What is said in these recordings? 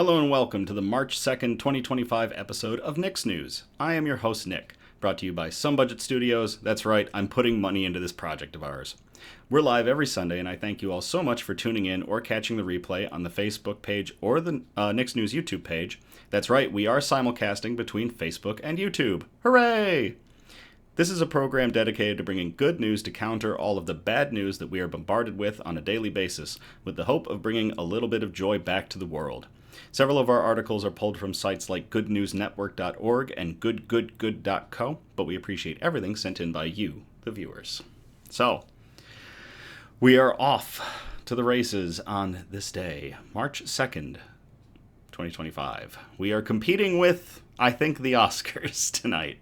Hello and welcome to the March 2nd, 2025 episode of Nick's News. I am your host, Nick, brought to you by Some Budget Studios. That's right, I'm putting money into this project of ours. We're live every Sunday, and I thank you all so much for tuning in or catching the replay on the Facebook page or the Nick's News YouTube page. That's right, we are simulcasting between Facebook and YouTube. Hooray! This is a program dedicated to bringing good news to counter all of the bad news that we are bombarded with on a daily basis, with the hope of bringing a little bit of joy back to the world. Several of our articles are pulled from sites like goodnewsnetwork.org and goodgoodgood.co, but we appreciate everything sent in by you, the viewers. So, we are off to the races on this day, March 2nd, 2025. We are competing with, I think, the Oscars tonight.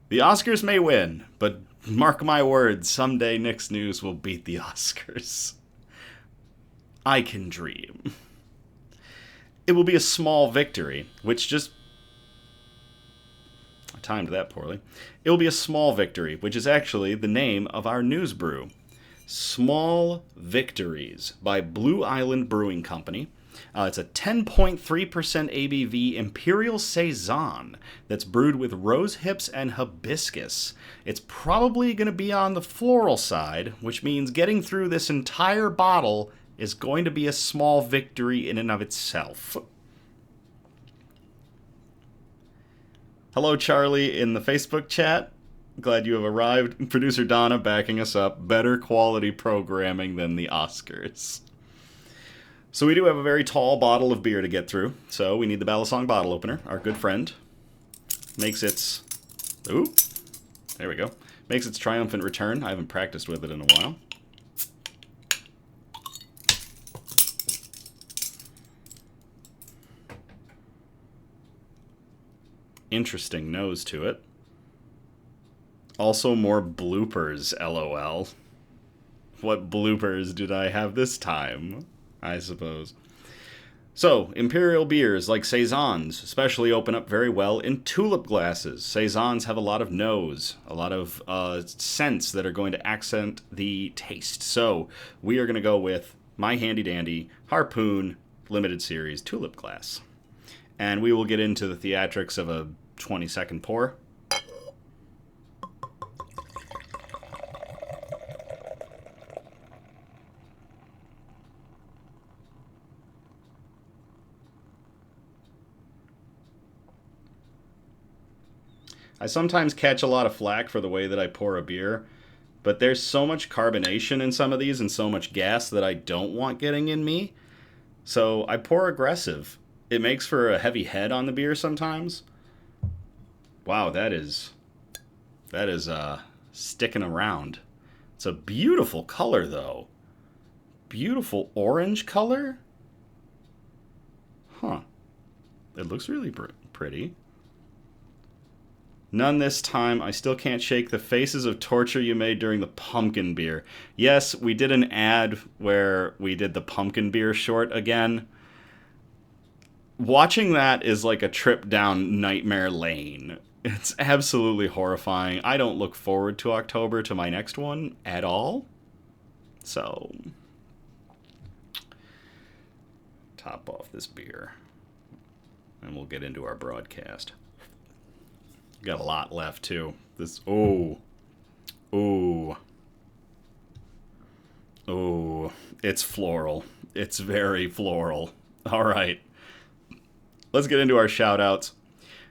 The Oscars may win, but mark my words, someday Nick's News will beat the Oscars. I can dream. It will be a small victory, which just... I timed that poorly. It will be a small victory, which is actually the name of our news brew. Small Victories by Blue Island Brewing Company. It's a 10.3% ABV Imperial Saison that's brewed with rose hips and hibiscus. It's probably going to be on the floral side, which means getting through this entire bottle is going to be a small victory in and of itself. Hello, Charlie, in the Facebook chat. Glad you have arrived. Producer Donna backing us up. Better quality programming than the Oscars. So we do have a very tall bottle of beer to get through. So we need the Balisong bottle opener, our good friend. Makes its... Ooh, there we go. Makes its triumphant return. I haven't practiced with it in a while. Interesting nose to it. Also more bloopers, LOL. What bloopers did I have this time? I suppose. So, imperial beers like Saisons especially open up very well in tulip glasses. Saisons have a lot of nose, a lot of scents that are going to accent the taste. So, we are going to go with my handy dandy Harpoon limited series tulip glass. And we will get into the theatrics of a 20-second pour. I sometimes catch a lot of flack for the way that I pour a beer, but there's so much carbonation in some of these and so much gas that I don't want getting in me. So I pour aggressive. It makes for a heavy head on the beer sometimes. Wow, that is sticking around. It's a beautiful color, though. Beautiful orange color? Huh. It looks really pretty. None this time. I still can't shake the faces of torture you made during the pumpkin beer. Yes, we did an ad where we did the pumpkin beer short again. Watching that is like a trip down nightmare lane. It's absolutely horrifying. I don't look forward to October to my next one at all. So, top off this beer. And we'll get into our broadcast. Got a lot left, too. This, oh, it's floral. It's very floral. All right. Let's get into our shout-outs.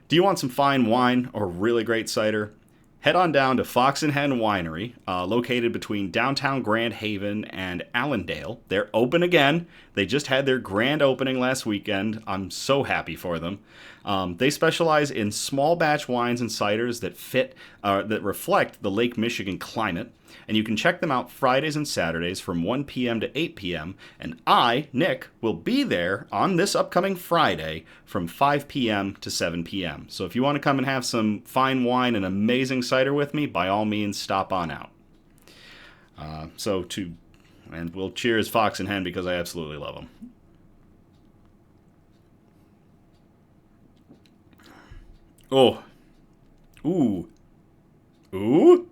Do you want some fine wine or really great cider? Head on down to Hen Winery, located between downtown Grand Haven and Allendale. They're open again. They just had their grand opening last weekend. I'm so happy for them. They specialize in small batch wines and ciders that reflect the Lake Michigan climate. And you can check them out Fridays and Saturdays from 1 p.m. to 8 p.m. And I, Nick, will be there on this upcoming Friday from 5 p.m. to 7 p.m. So if you want to come and have some fine wine and amazing cider with me, by all means, stop on out. And we'll cheers Fox and Hen because I absolutely love them. Oh. Ooh. Ooh.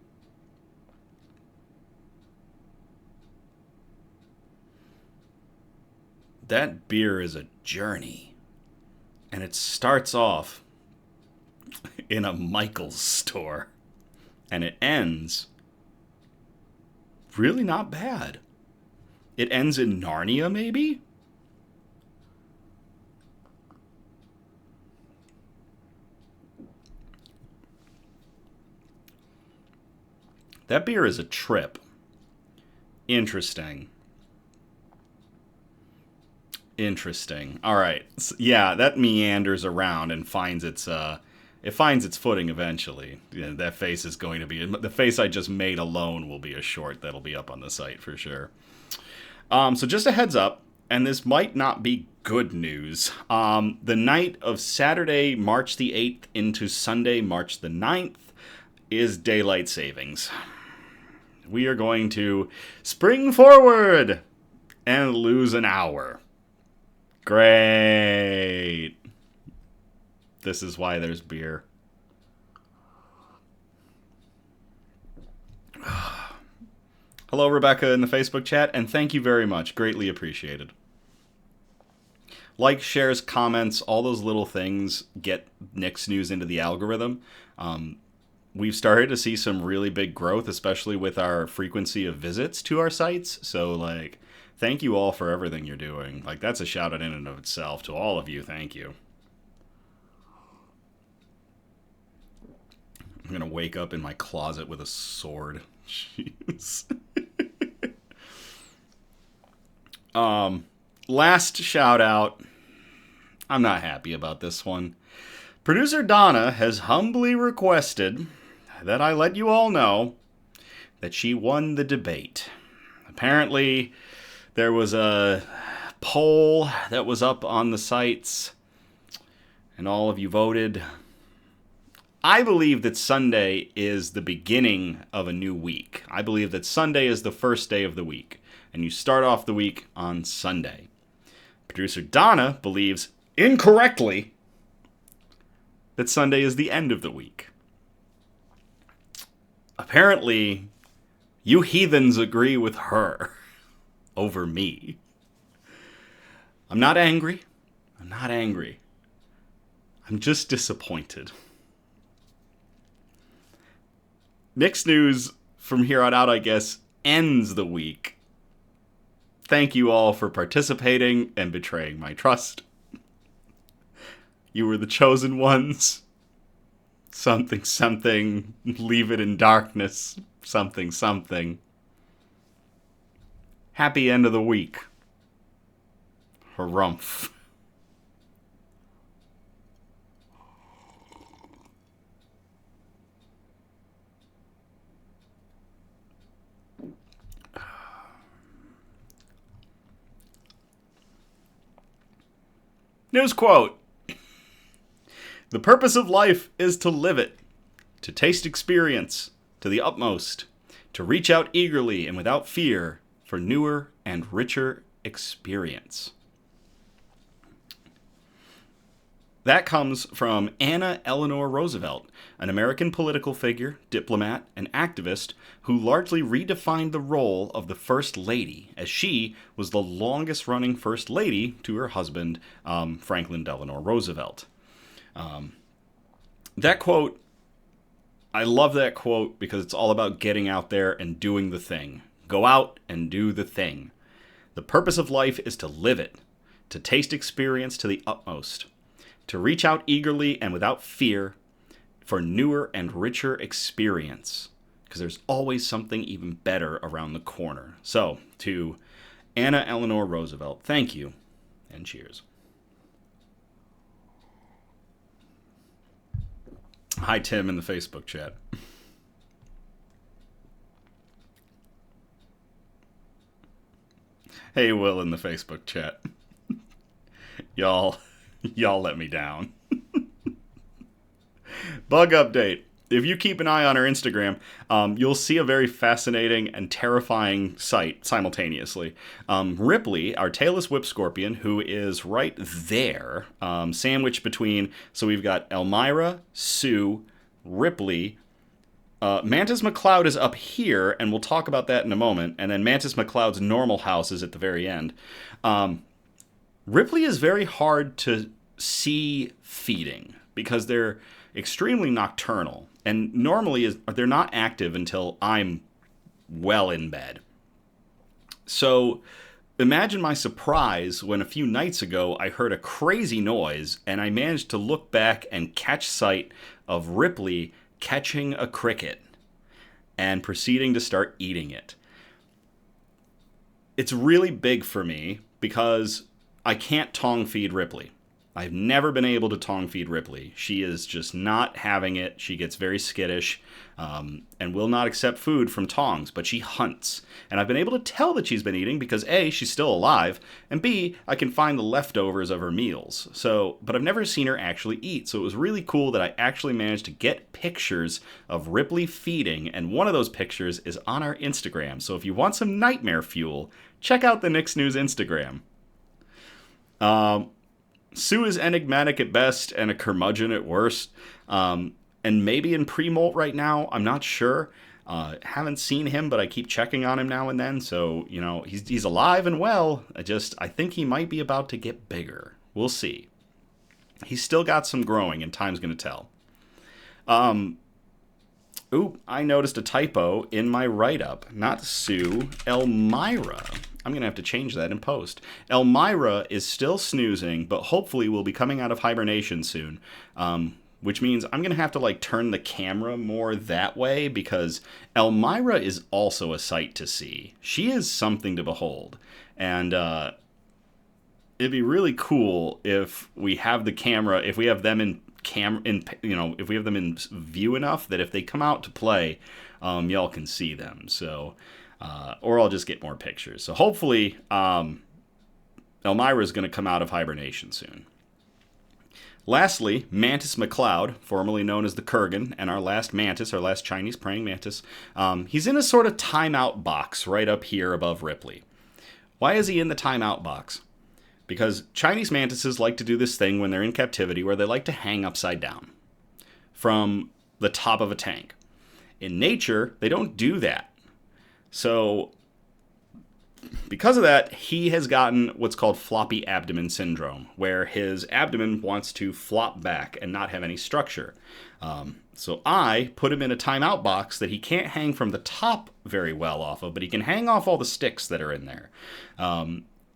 That beer is a journey. And it starts off in a Michael's store. And it ends really not bad. It ends in Narnia, maybe? That beer is a trip. Interesting. All right. Yeah, that meanders around and finds its footing eventually. Yeah, that face is going to be the face I just made alone will be a short that'll be up on the site for sure. So just a heads up, and this might not be good news. The night of Saturday, March the 8th into Sunday, March the 9th is daylight savings. We are going to spring forward and lose an hour. Great. This is why there's beer. Hello, Rebecca, in the Facebook chat, and thank you very much. Greatly appreciated. Like, shares, comments, all those little things get Nick's News into the algorithm. We've started to see some really big growth, especially with our frequency of visits to our sites. So, like, thank you all for everything you're doing. Like, that's a shout out in and of itself. To all of you, thank you. I'm going to wake up in my closet with a sword. Jeez. Last shout out. I'm not happy about this one. Producer Donna has humbly requested that I let you all know that she won the debate. Apparently, there was a poll that was up on the sites, and all of you voted. I believe that Sunday is the beginning of a new week. I believe that Sunday is the first day of the week, and you start off the week on Sunday. Producer Donna believes, incorrectly, that Sunday is the end of the week. Apparently, you heathens agree with her over me. I'm not angry. I'm just disappointed. Nick's News, from here on out, I guess, ends the week. Thank you all for participating and betraying my trust. You were the chosen ones. Something, something. Leave it in darkness. Something, something. Happy end of the week. Harumph. News quote. The purpose of life is to live it, to taste experience to the utmost, to reach out eagerly and without fear for newer and richer experience. That comes from Anna Eleanor Roosevelt, an American political figure, diplomat, and activist who largely redefined the role of the First Lady, as she was the longest-running First Lady to her husband, Franklin Delano Roosevelt. That quote, I love that quote because it's all about getting out there and doing the thing. Go out and do the thing. The purpose of life is to live it, to taste experience to the utmost, to reach out eagerly and without fear for newer and richer experience, because there's always something even better around the corner. So, to Anna Eleanor Roosevelt, thank you, and cheers. Hi, Tim, in the Facebook chat. Hey, Will, in the Facebook chat. Y'all let me down. Bug update. If you keep an eye on our Instagram, you'll see a very fascinating and terrifying sight simultaneously. Ripley, our tailless whip scorpion, who is right there, sandwiched between, so we've got Elmira, Sue, Ripley, Mantis McCloud is up here, and we'll talk about that in a moment, and then Mantis McCloud's normal house is at the very end. Ripley is very hard to sea feeding because they're extremely nocturnal, and normally they're not active until I'm well in bed. So imagine my surprise when a few nights ago I heard a crazy noise and I managed to look back and catch sight of Ripley catching a cricket and proceeding to start eating it. It's really big for me because I can't tongue feed Ripley. I've never been able to tongue feed Ripley. She is just not having it. She gets very skittish and will not accept food from tongs, but she hunts. And I've been able to tell that she's been eating because A, she's still alive, and B, I can find the leftovers of her meals. But I've never seen her actually eat. So it was really cool that I actually managed to get pictures of Ripley feeding, and one of those pictures is on our Instagram. So if you want some nightmare fuel, check out the Nick's News Instagram. Sue is enigmatic at best and a curmudgeon at worst. And maybe in pre-molt right now, I'm not sure. Haven't seen him, but I keep checking on him now and then. So, he's alive and well. I think he might be about to get bigger. We'll see. He's still got some growing, and time's going to tell. I noticed a typo in my write-up. Not Sue, Elmira. I'm going to have to change that in post. Elmira is still snoozing, but hopefully will be coming out of hibernation soon. Which means I'm going to have to turn the camera more that way because Elmira is also a sight to see. She is something to behold. And it'd be really cool if we have the camera, if we have them if we have them in view enough that if they come out to play, y'all can see them. So, or I'll just get more pictures. So hopefully, Elmira is going to come out of hibernation soon. Lastly, Mantis McCloud, formerly known as the Kurgan, and our last Chinese praying mantis, he's in a sort of timeout box right up here above Ripley. Why is he in the timeout box? Because Chinese mantises like to do this thing when they're in captivity where they like to hang upside down from the top of a tank. In nature, they don't do that. So, because of that, he has gotten what's called floppy abdomen syndrome, where his abdomen wants to flop back and not have any structure. So I put him in a timeout box that he can't hang from the top very well off of, but he can hang off all the sticks that are in there.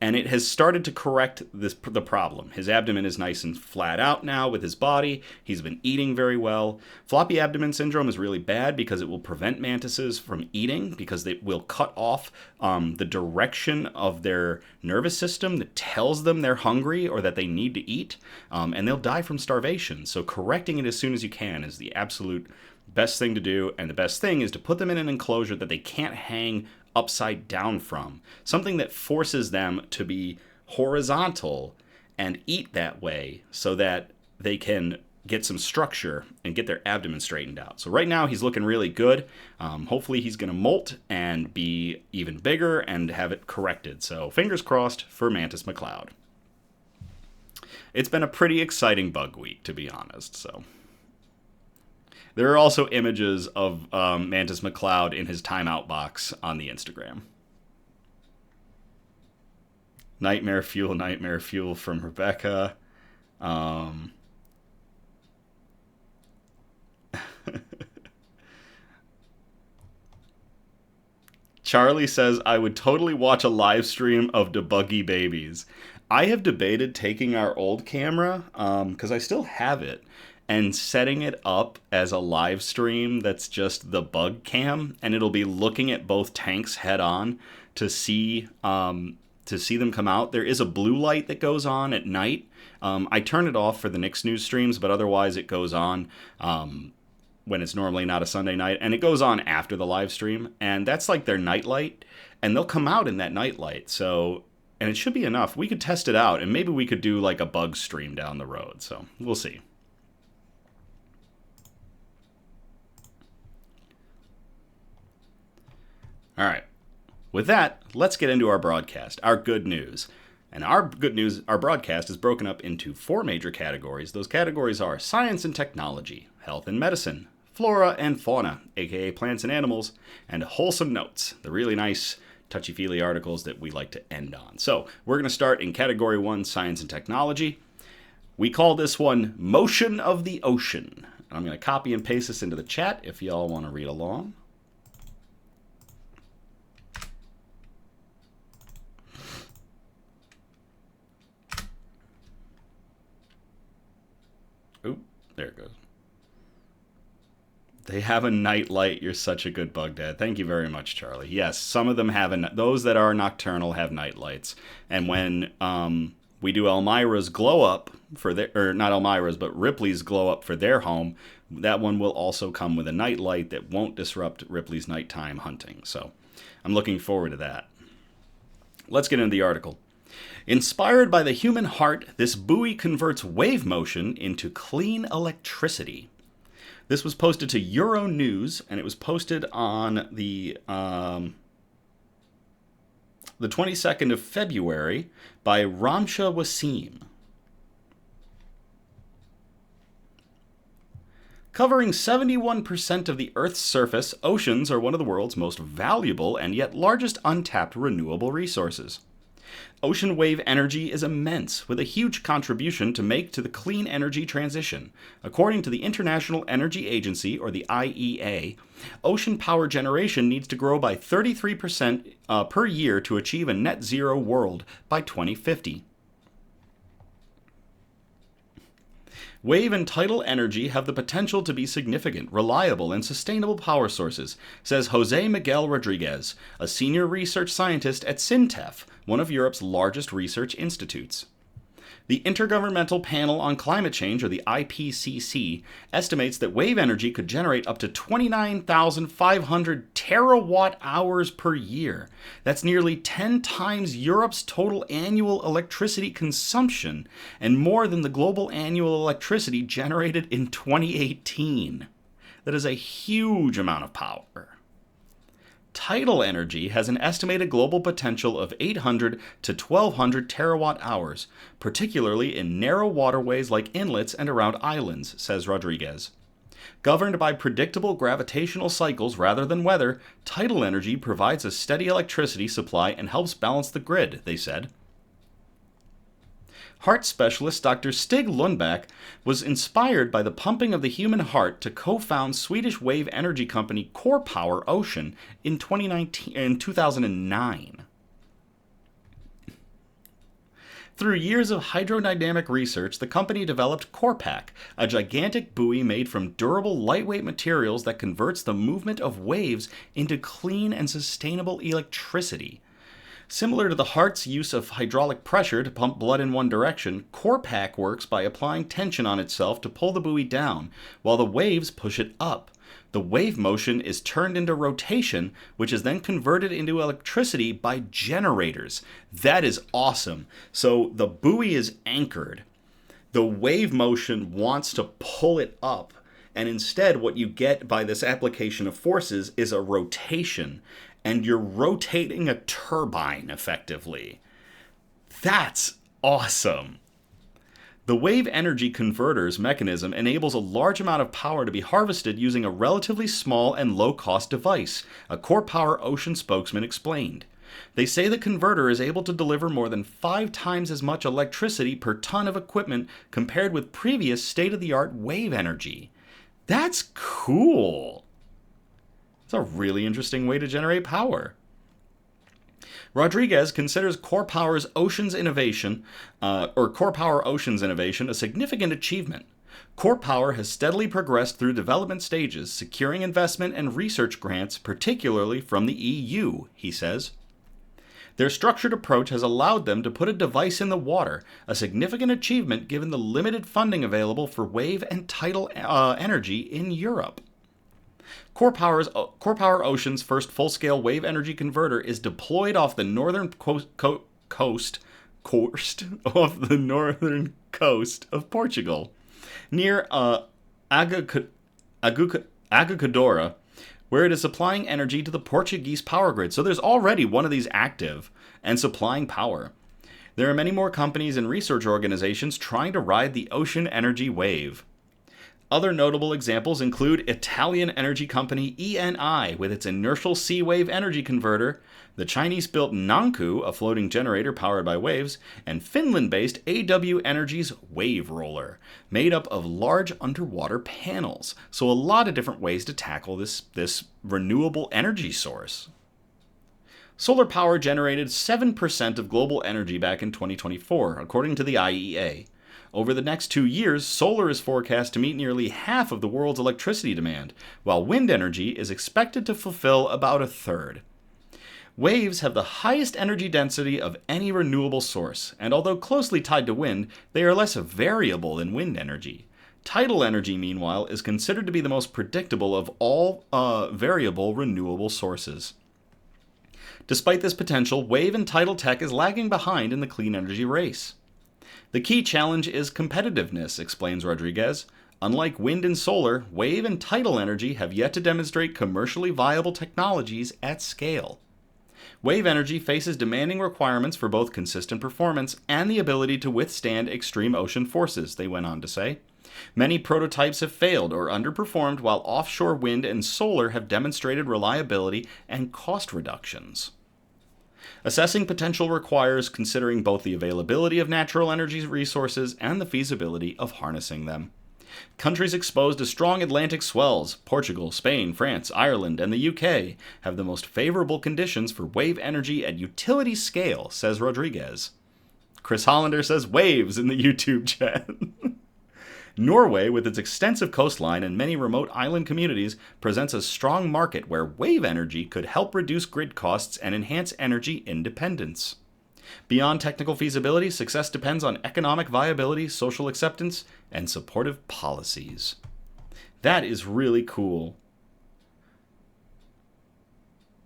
And it has started to correct the problem. His abdomen is nice and flat out now with his body. He's been eating very well. Floppy abdomen syndrome is really bad because it will prevent mantises from eating because it will cut off the direction of their nervous system that tells them they're hungry or that they need to eat, and they'll die from starvation. So correcting it as soon as you can is the absolute best thing to do, and the best thing is to put them in an enclosure that they can't hang upside down from, something that forces them to be horizontal and eat that way so that they can get some structure and get their abdomen straightened out. So right now he's looking really good. Hopefully he's going to molt and be even bigger and have it corrected. So fingers crossed for Mantis McCloud. It's been a pretty exciting bug week, to be honest. So there are also images of Mantis McCloud in his timeout box on the Instagram. Nightmare Fuel from Rebecca. Charlie says, I would totally watch a live stream of debuggy babies. I have debated taking our old camera, because I still have it, and setting it up as a live stream that's just the bug cam, and it'll be looking at both tanks head on to see them come out. There is a blue light that goes on at night. I turn it off for the Nick's News streams, but otherwise it goes on when it's normally not a Sunday night, and it goes on after the live stream, and that's like their night light, and they'll come out in that night light. So, and it should be enough. We could test it out, and maybe we could do like a bug stream down the road. So we'll see. All right. With that, let's get into our broadcast, our good news. And our good news, our broadcast is broken up into 4 major categories. Those categories are science and technology, health and medicine, flora and fauna, aka plants and animals, and wholesome notes, the really nice touchy-feely articles that we like to end on. So we're going to start in category 1, science and technology. We call this one Motion of the Ocean. And I'm going to copy and paste this into the chat if y'all want to read along. Oop, there it goes. They have a night light. You're such a good bug dad. Thank you very much, Charlie. Yes, some of them have those that are nocturnal have night lights. And when we do Elmira's glow up for their, or not Elmira's, but Ripley's glow up for their home, that one will also come with a night light that won't disrupt Ripley's nighttime hunting. So I'm looking forward to that. Let's get into the article. Inspired by the human heart, this buoy converts wave motion into clean electricity. This was posted to Euronews, and it was posted on the 22nd of February by Ramsha Wasim. Covering 71% of the Earth's surface, oceans are one of the world's most valuable and yet largest untapped renewable resources. Ocean wave energy is immense, with a huge contribution to make to the clean energy transition. According to the International Energy Agency, or the IEA, ocean power generation needs to grow by 33% per year to achieve a net zero world by 2050. Wave and tidal energy have the potential to be significant, reliable, and sustainable power sources, says Jose Miguel Rodriguez, a senior research scientist at SINTEF, one of Europe's largest research institutes. The Intergovernmental Panel on Climate Change, or the IPCC, estimates that wave energy could generate up to 29,500 terawatt hours per year. That's nearly 10 times Europe's total annual electricity consumption and more than the global annual electricity generated in 2018. That is a huge amount of power. Tidal energy has an estimated global potential of 800 to 1,200 terawatt hours, particularly in narrow waterways like inlets and around islands, says Rodriguez. Governed by predictable gravitational cycles rather than weather, tidal energy provides a steady electricity supply and helps balance the grid, they said. Heart specialist Dr. Stig Lundback was inspired by the pumping of the human heart to co-found Swedish wave energy company CorePower Ocean in 2009. Through years of hydrodynamic research, the company developed CorePack, a gigantic buoy made from durable, lightweight materials that converts the movement of waves into clean and sustainable electricity. Similar to the heart's use of hydraulic pressure to pump blood in one direction, CorePack works by applying tension on itself to pull the buoy down, while the waves push it up. The wave motion is turned into rotation, which is then converted into electricity by generators. That is awesome. So the buoy is anchored. The wave motion wants to pull it up. And instead, what you get by this application of forces is a rotation. And you're rotating a turbine, effectively. That's awesome. The wave energy converters mechanism enables a large amount of power to be harvested using a relatively small and low-cost device, a CorePower Ocean spokesman explained. They say the converter is able to deliver more than 5 times as much electricity per ton of equipment compared with previous state-of-the-art wave energy. That's cool. It's a really interesting way to generate power. Rodriguez considers CorePower Ocean's innovation a significant achievement. CorePower has steadily progressed through development stages, securing investment and research grants, particularly from the EU, he says. Their structured approach has allowed them to put a device in the water, a significant achievement given the limited funding available for wave and tidal energy in Europe. CorePower Ocean's first full-scale wave energy converter is deployed off the northern coast of Portugal, near Agricultura, where it is supplying energy to the Portuguese power grid. So there's already one of these active and supplying power. There are many more companies and research organizations trying to ride the ocean energy wave. Other notable examples include Italian energy company ENI with its inertial sea wave energy converter, the Chinese-built Nanku, a floating generator powered by waves, and Finland-based AW Energy's Wave Roller, made up of large underwater panels. So a lot of different ways to tackle this renewable energy source. Solar power generated 7% of global energy back in 2024, according to the IEA. Over the next 2 years, solar is forecast to meet nearly half of the world's electricity demand, while wind energy is expected to fulfill about a third. Waves have the highest energy density of any renewable source, and although closely tied to wind, they are less variable than wind energy. Tidal energy, meanwhile, is considered to be the most predictable of all variable renewable sources. Despite this potential, wave and tidal tech is lagging behind in the clean energy race. The key challenge is competitiveness, explains Rodriguez. Unlike wind and solar, wave and tidal energy have yet to demonstrate commercially viable technologies at scale. Wave energy faces demanding requirements for both consistent performance and the ability to withstand extreme ocean forces, they went on to say. Many prototypes have failed or underperformed, while offshore wind and solar have demonstrated reliability and cost reductions. Assessing potential requires considering both the availability of natural energy resources and the feasibility of harnessing them. Countries exposed to strong Atlantic swells, Portugal, Spain, France, Ireland, and the UK, have the most favorable conditions for wave energy at utility scale, says Rodriguez. Chris Hollander says waves in the YouTube chat. Norway, with its extensive coastline and many remote island communities, presents a strong market where wave energy could help reduce grid costs and enhance energy independence. Beyond technical feasibility, success depends on economic viability, social acceptance, and supportive policies. That is really cool.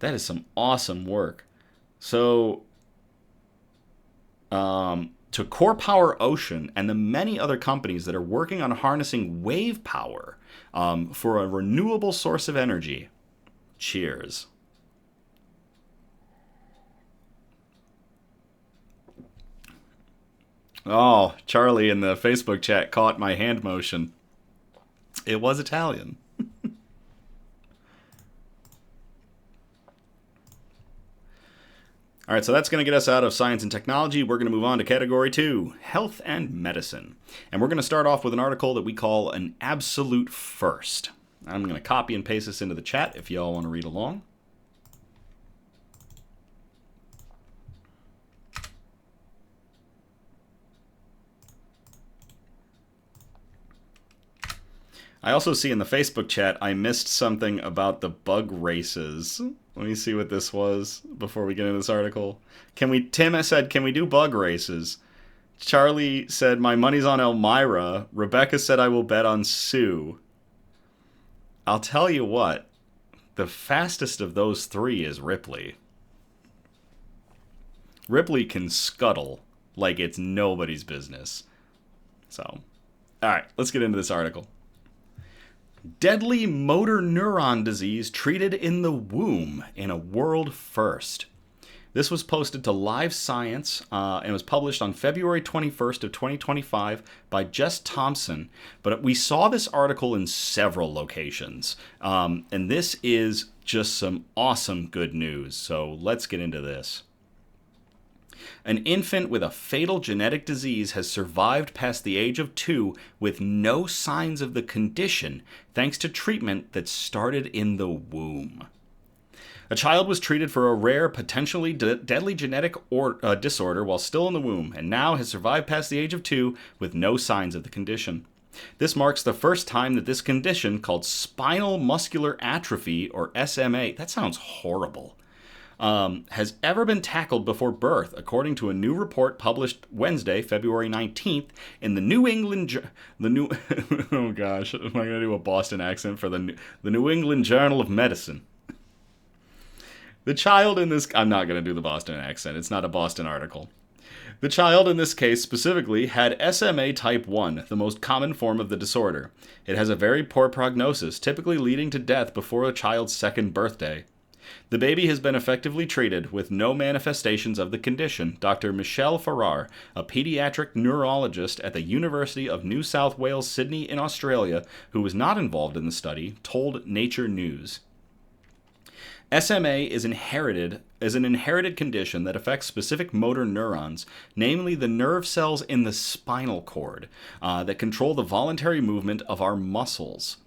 That is some awesome work. So, to Core Power Ocean and the many other companies that are working on harnessing wave power for a renewable source of energy, cheers. Oh, Charlie in the Facebook chat caught my hand motion. It was Italian. All right, so that's going to get us out of science and technology. We're going to move on to category 2, health and medicine. And we're going to start off with an article that we call an absolute first. I'm going to copy and paste this into the chat if y'all want to read along. I also see in the Facebook chat I missed something about the bug races. Let me see what this was before we get into this article. Tim said, can we do bug races? Charlie said, my money's on Elmira. Rebecca said, I will bet on Sue. I'll tell you what, the fastest of those three is Ripley. Ripley can scuttle like it's nobody's business. So, all right, let's get into this article. Deadly motor neuron disease treated in the womb in a world first. This was posted to Live Science and was published on February 21st of 2025 by Jess Thompson. But we saw this article in several locations. And this is just some awesome good news. So let's get into this. An infant with a fatal genetic disease has survived past the age of 2 with no signs of the condition, thanks to treatment that started in the womb. A child was treated for a rare, potentially deadly genetic disorder while still in the womb, and now has survived past the age of 2 with no signs of the condition. This marks the first time that this condition, called spinal muscular atrophy, or SMA, that sounds horrible, has ever been tackled before birth, according to a new report published Wednesday, February 19th, in the New England... oh gosh, am I going to do a Boston accent for the New England Journal of Medicine? The child in this... I'm not going to do the Boston accent. It's not a Boston article. The child in this case specifically had SMA type 1, the most common form of the disorder. It has a very poor prognosis, typically leading to death before a child's second birthday. The baby has been effectively treated with no manifestations of the condition, Dr. Michelle Farrar, a pediatric neurologist at the University of New South Wales, Sydney in Australia, who was not involved in the study, told Nature News. SMA is an inherited condition that affects specific motor neurons, namely the nerve cells in the spinal cord, that control the voluntary movement of our muscles.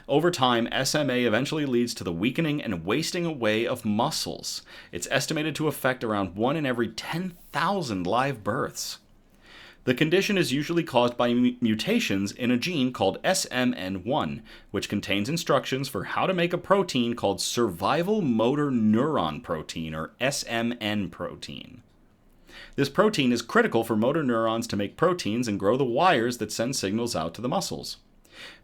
Over time, SMA eventually leads to the weakening and wasting away of muscles. It's estimated to affect around 1 in every 10,000 live births. The condition is usually caused by mutations in a gene called SMN1, which contains instructions for how to make a protein called survival motor neuron protein, or SMN protein. This protein is critical for motor neurons to make proteins and grow the wires that send signals out to the muscles.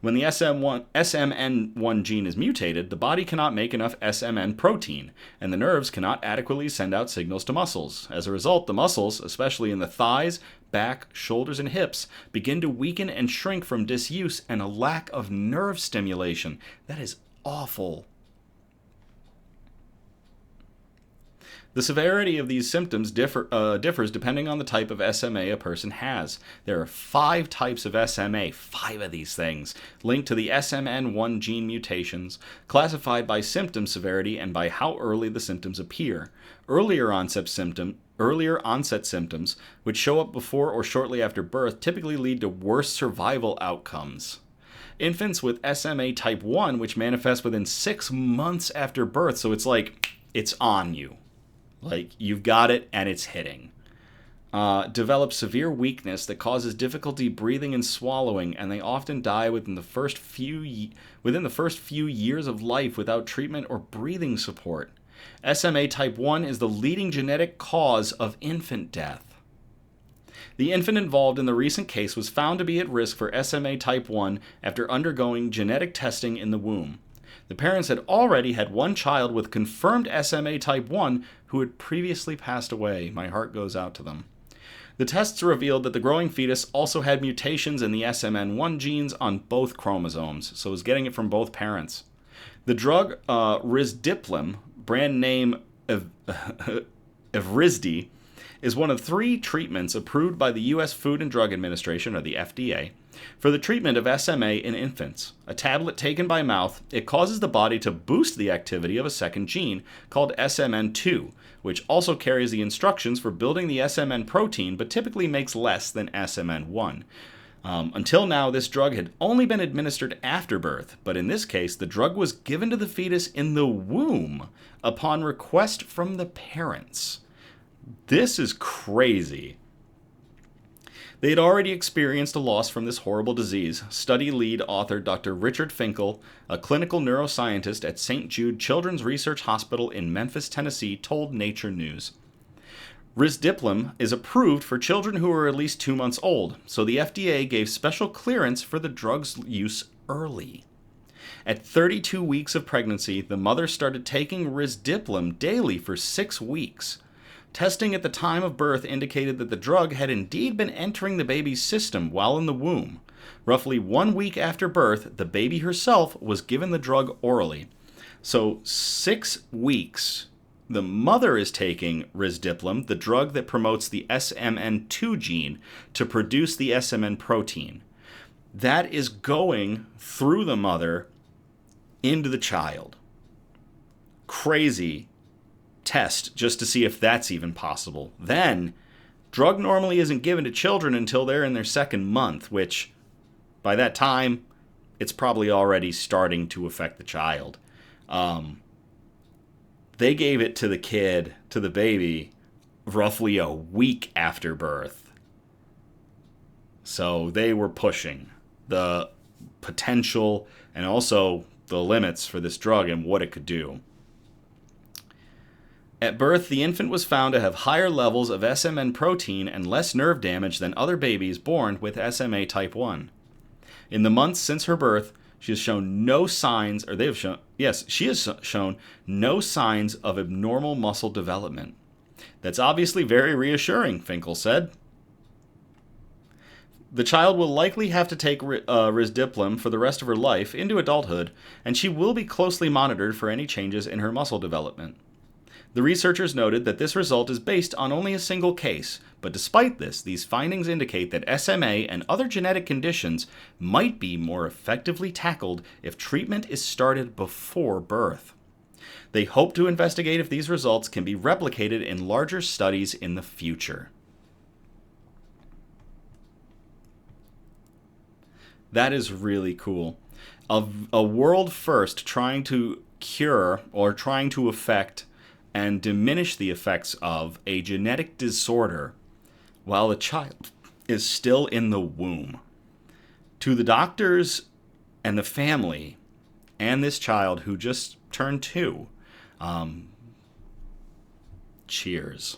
When the SMN1 gene is mutated, the body cannot make enough SMN protein, and the nerves cannot adequately send out signals to muscles. As a result, the muscles, especially in the thighs, back, shoulders, and hips, begin to weaken and shrink from disuse and a lack of nerve stimulation. That is awful. The severity of these symptoms differs depending on the type of SMA a person has. There are 5 types of SMA, 5 of these things, linked to the SMN1 gene mutations, classified by symptom severity and by how early the symptoms appear. Earlier onset symptoms, which show up before or shortly after birth, typically lead to worse survival outcomes. Infants with SMA type 1, which manifests within 6 months after birth, so it's like, it's on you. Like, you've got it and it's hitting. Develop severe weakness that causes difficulty breathing and swallowing, and they often die within the first few years of life without treatment or breathing support. SMA type 1 is the leading genetic cause of infant death. The infant involved in the recent case was found to be at risk for SMA type 1 after undergoing genetic testing in the womb. The parents had already had one child with confirmed SMA type 1 who had previously passed away. My heart goes out to them. The tests revealed that the growing fetus also had mutations in the SMN1 genes on both chromosomes, so was getting it from both parents. The drug risdiplam, brand name Evrysdi, is one of 3 treatments approved by the U.S. Food and Drug Administration, or the FDA, for the treatment of SMA in infants. A tablet taken by mouth, it causes the body to boost the activity of a second gene called SMN2, which also carries the instructions for building the SMN protein, but typically makes less than SMN1. Until now, this drug had only been administered after birth, but in this case, the drug was given to the fetus in the womb upon request from the parents. This is crazy. They had already experienced a loss from this horrible disease. Study lead author Dr. Richard Finkel, a clinical neuroscientist at St. Jude Children's Research Hospital in Memphis, Tennessee, told Nature News. Risdiplam is approved for children who are at least 2 months old, so the FDA gave special clearance for the drug's use early. At 32 weeks of pregnancy, the mother started taking risdiplam daily for 6 weeks. Testing at the time of birth indicated that the drug had indeed been entering the baby's system while in the womb. Roughly 1 week after birth, the baby herself was given the drug orally. So 6 weeks, the mother is taking risdiplam, the drug that promotes the SMN2 gene, to produce the SMN protein. That is going through the mother into the child. Crazy test just to see if that's even possible. Then, drug normally isn't given to children until they're in their 2nd month, which by that time, it's probably already starting to affect the child. They gave it to the kid, to the baby, roughly a week after birth. So they were pushing the potential and also the limits for this drug and what it could do. At birth, the infant was found to have higher levels of SMN protein and less nerve damage than other babies born with SMA type 1. In the months since her birth, she has shown no signs, she has shown no signs of abnormal muscle development. That's obviously very reassuring, Finkel said. The child will likely have to take risdiplam for the rest of her life into adulthood, and she will be closely monitored for any changes in her muscle development. The researchers noted that this result is based on only a single case, but despite this, these findings indicate that SMA and other genetic conditions might be more effectively tackled if treatment is started before birth. They hope to investigate if these results can be replicated in larger studies in the future. That is really cool. A world first trying to cure or trying to affect and diminish the effects of a genetic disorder while the child is still in the womb. To the doctors and the family and this child who just turned 2, cheers.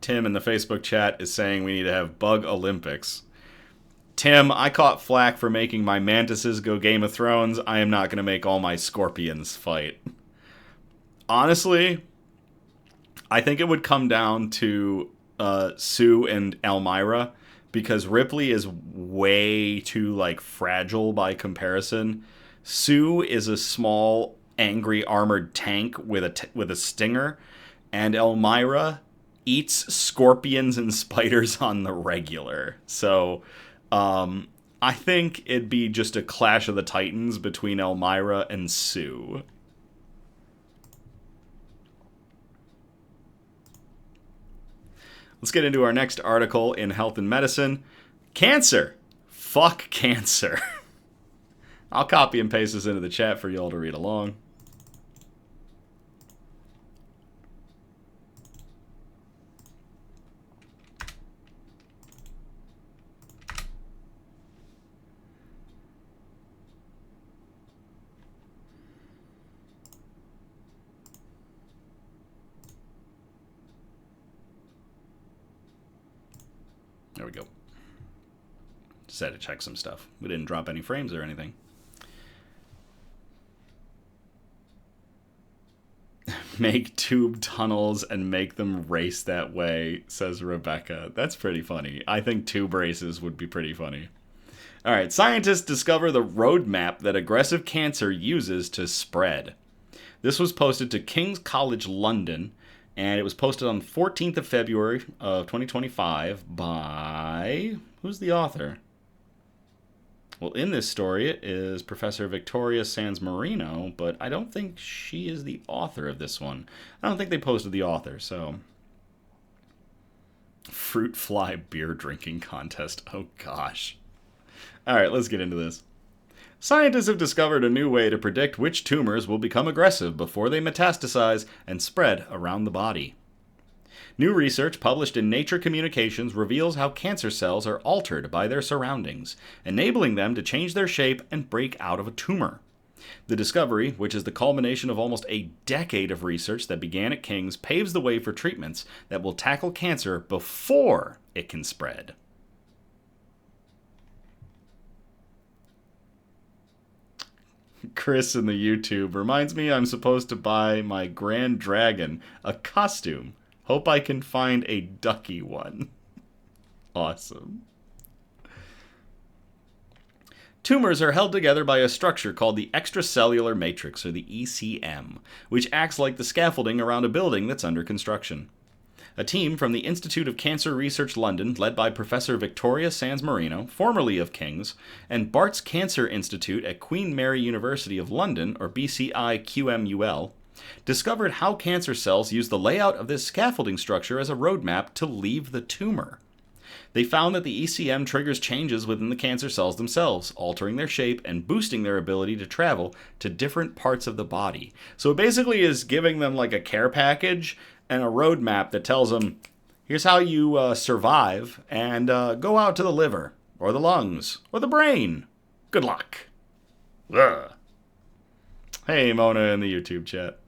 Tim in the Facebook chat is saying we need to have Bug Olympics. Tim, I caught flack for making my mantises go Game of Thrones. I am not going to make all my scorpions fight. Honestly, I think it would come down to Sue and Elmira, because Ripley is way too fragile by comparison. Sue is a small, angry, armored tank with a stinger, and Elmira eats scorpions and spiders on the regular. So, I think it'd be just a clash of the titans between Elmira and Sue. Let's get into our next article in Health and Medicine. Cancer. Fuck cancer. I'll copy and paste this into the chat for y'all to read along. There we go. Just had to check some stuff. We didn't drop any frames or anything. Make tube tunnels and make them race that way, says Rebecca. That's pretty funny. I think tube races would be pretty funny. All right, scientists discover the roadmap that aggressive cancer uses to spread. This was posted to King's College London, and it was posted on the 14th of February of 2025 by... Who's the author? Well, in this story it is Professor Victoria Sans Marino, but I don't think she is the author of this one. I don't think they posted the author, so... Fruit fly beer drinking contest. Oh, gosh. All right, let's get into this. Scientists have discovered a new way to predict which tumors will become aggressive before they metastasize and spread around the body. New research published in Nature Communications reveals how cancer cells are altered by their surroundings, enabling them to change their shape and break out of a tumor. The discovery, which is the culmination of almost a decade of research that began at King's, paves the way for treatments that will tackle cancer before it can spread. Chris in the YouTube reminds me I'm supposed to buy my Grand Dragon a costume. Hope I can find a ducky one. Awesome. Tumors are held together by a structure called the extracellular matrix, or the ECM, which acts like the scaffolding around a building that's under construction. A team from the Institute of Cancer Research London, led by Professor Victoria Sans Marino, formerly of King's, and Bart's Cancer Institute at Queen Mary University of London, or BCI-QMUL, discovered how cancer cells use the layout of this scaffolding structure as a roadmap to leave the tumor. They found that the ECM triggers changes within the cancer cells themselves, altering their shape and boosting their ability to travel to different parts of the body. So it basically is giving them like a care package and a roadmap that tells them, here's how you survive, and go out to the liver, or the lungs, or the brain. Good luck. Ugh. Hey, Mona in the YouTube chat.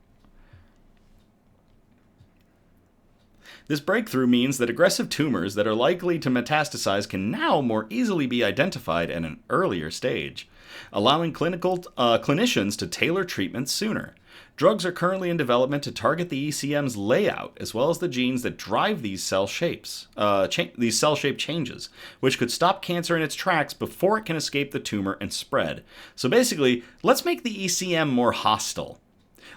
This breakthrough means that aggressive tumors that are likely to metastasize can now more easily be identified at an earlier stage, allowing clinicians to tailor treatments sooner. Drugs are currently in development to target the ECM's layout, as well as the genes that drive these cell shape changes, which could stop cancer in its tracks before it can escape the tumor and spread. So basically, let's make the ECM more hostile.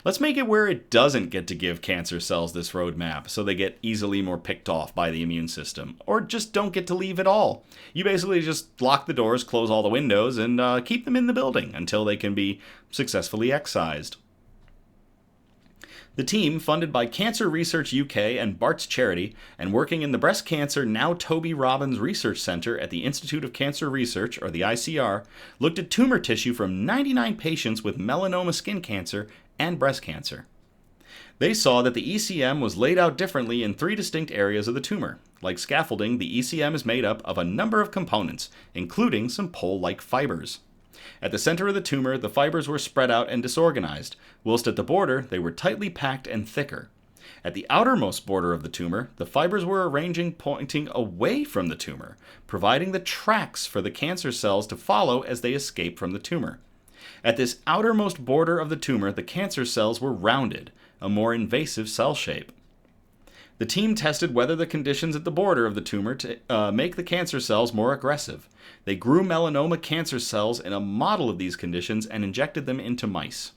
Let's make it where it doesn't get to give cancer cells this roadmap, so they get easily more picked off by the immune system, or just don't get to leave at all. You basically just lock the doors, close all the windows, and keep them in the building until they can be successfully excised. The team, funded by Cancer Research UK and Bart's Charity, and working in the Breast Cancer Now Toby Robbins Research Center at the Institute of Cancer Research, or the ICR, looked at tumor tissue from 99 patients with melanoma skin cancer and breast cancer. They saw that the ECM was laid out differently in 3 distinct areas of the tumor. Like scaffolding, the ECM is made up of a number of components, including some pole-like fibers. At the center of the tumor, the fibers were spread out and disorganized, whilst at the border, they were tightly packed and thicker. At the outermost border of the tumor, the fibers were arranging pointing away from the tumor, providing the tracks for the cancer cells to follow as they escape from the tumor. At this outermost border of the tumor, the cancer cells were rounded, a more invasive cell shape. The team tested whether the conditions at the border of the tumor make the cancer cells more aggressive. They grew melanoma cancer cells in a model of these conditions and injected them into mice.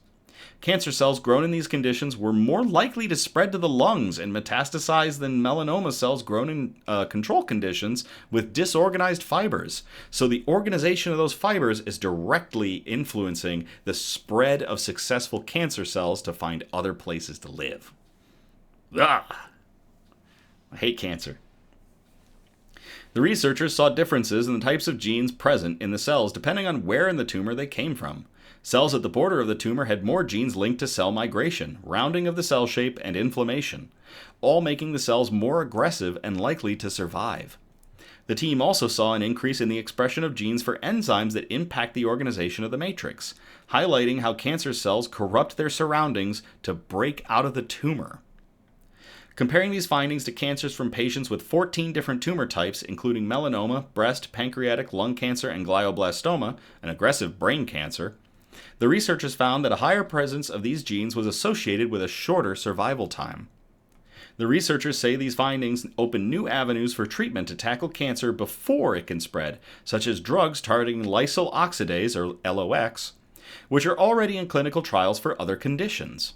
Cancer cells grown in these conditions were more likely to spread to the lungs and metastasize than melanoma cells grown in control conditions with disorganized fibers. So the organization of those fibers is directly influencing the spread of successful cancer cells to find other places to live. Ah! I hate cancer. The researchers saw differences in the types of genes present in the cells depending on where in the tumor they came from. Cells at the border of the tumor had more genes linked to cell migration, rounding of the cell shape, and inflammation, all making the cells more aggressive and likely to survive. The team also saw an increase in the expression of genes for enzymes that impact the organization of the matrix, highlighting how cancer cells corrupt their surroundings to break out of the tumor. Comparing these findings to cancers from patients with 14 different tumor types, including melanoma, breast, pancreatic, lung cancer, and glioblastoma, an aggressive brain cancer, the researchers found that a higher presence of these genes was associated with a shorter survival time. The researchers say these findings open new avenues for treatment to tackle cancer before it can spread, such as drugs targeting lysyl oxidase, or LOX, which are already in clinical trials for other conditions.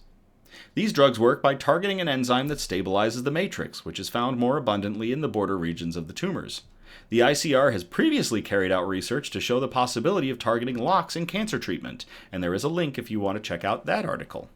These drugs work by targeting an enzyme that stabilizes the matrix, which is found more abundantly in the border regions of the tumors. The ICR has previously carried out research to show the possibility of targeting LOX in cancer treatment, and there is a link if you want to check out that article.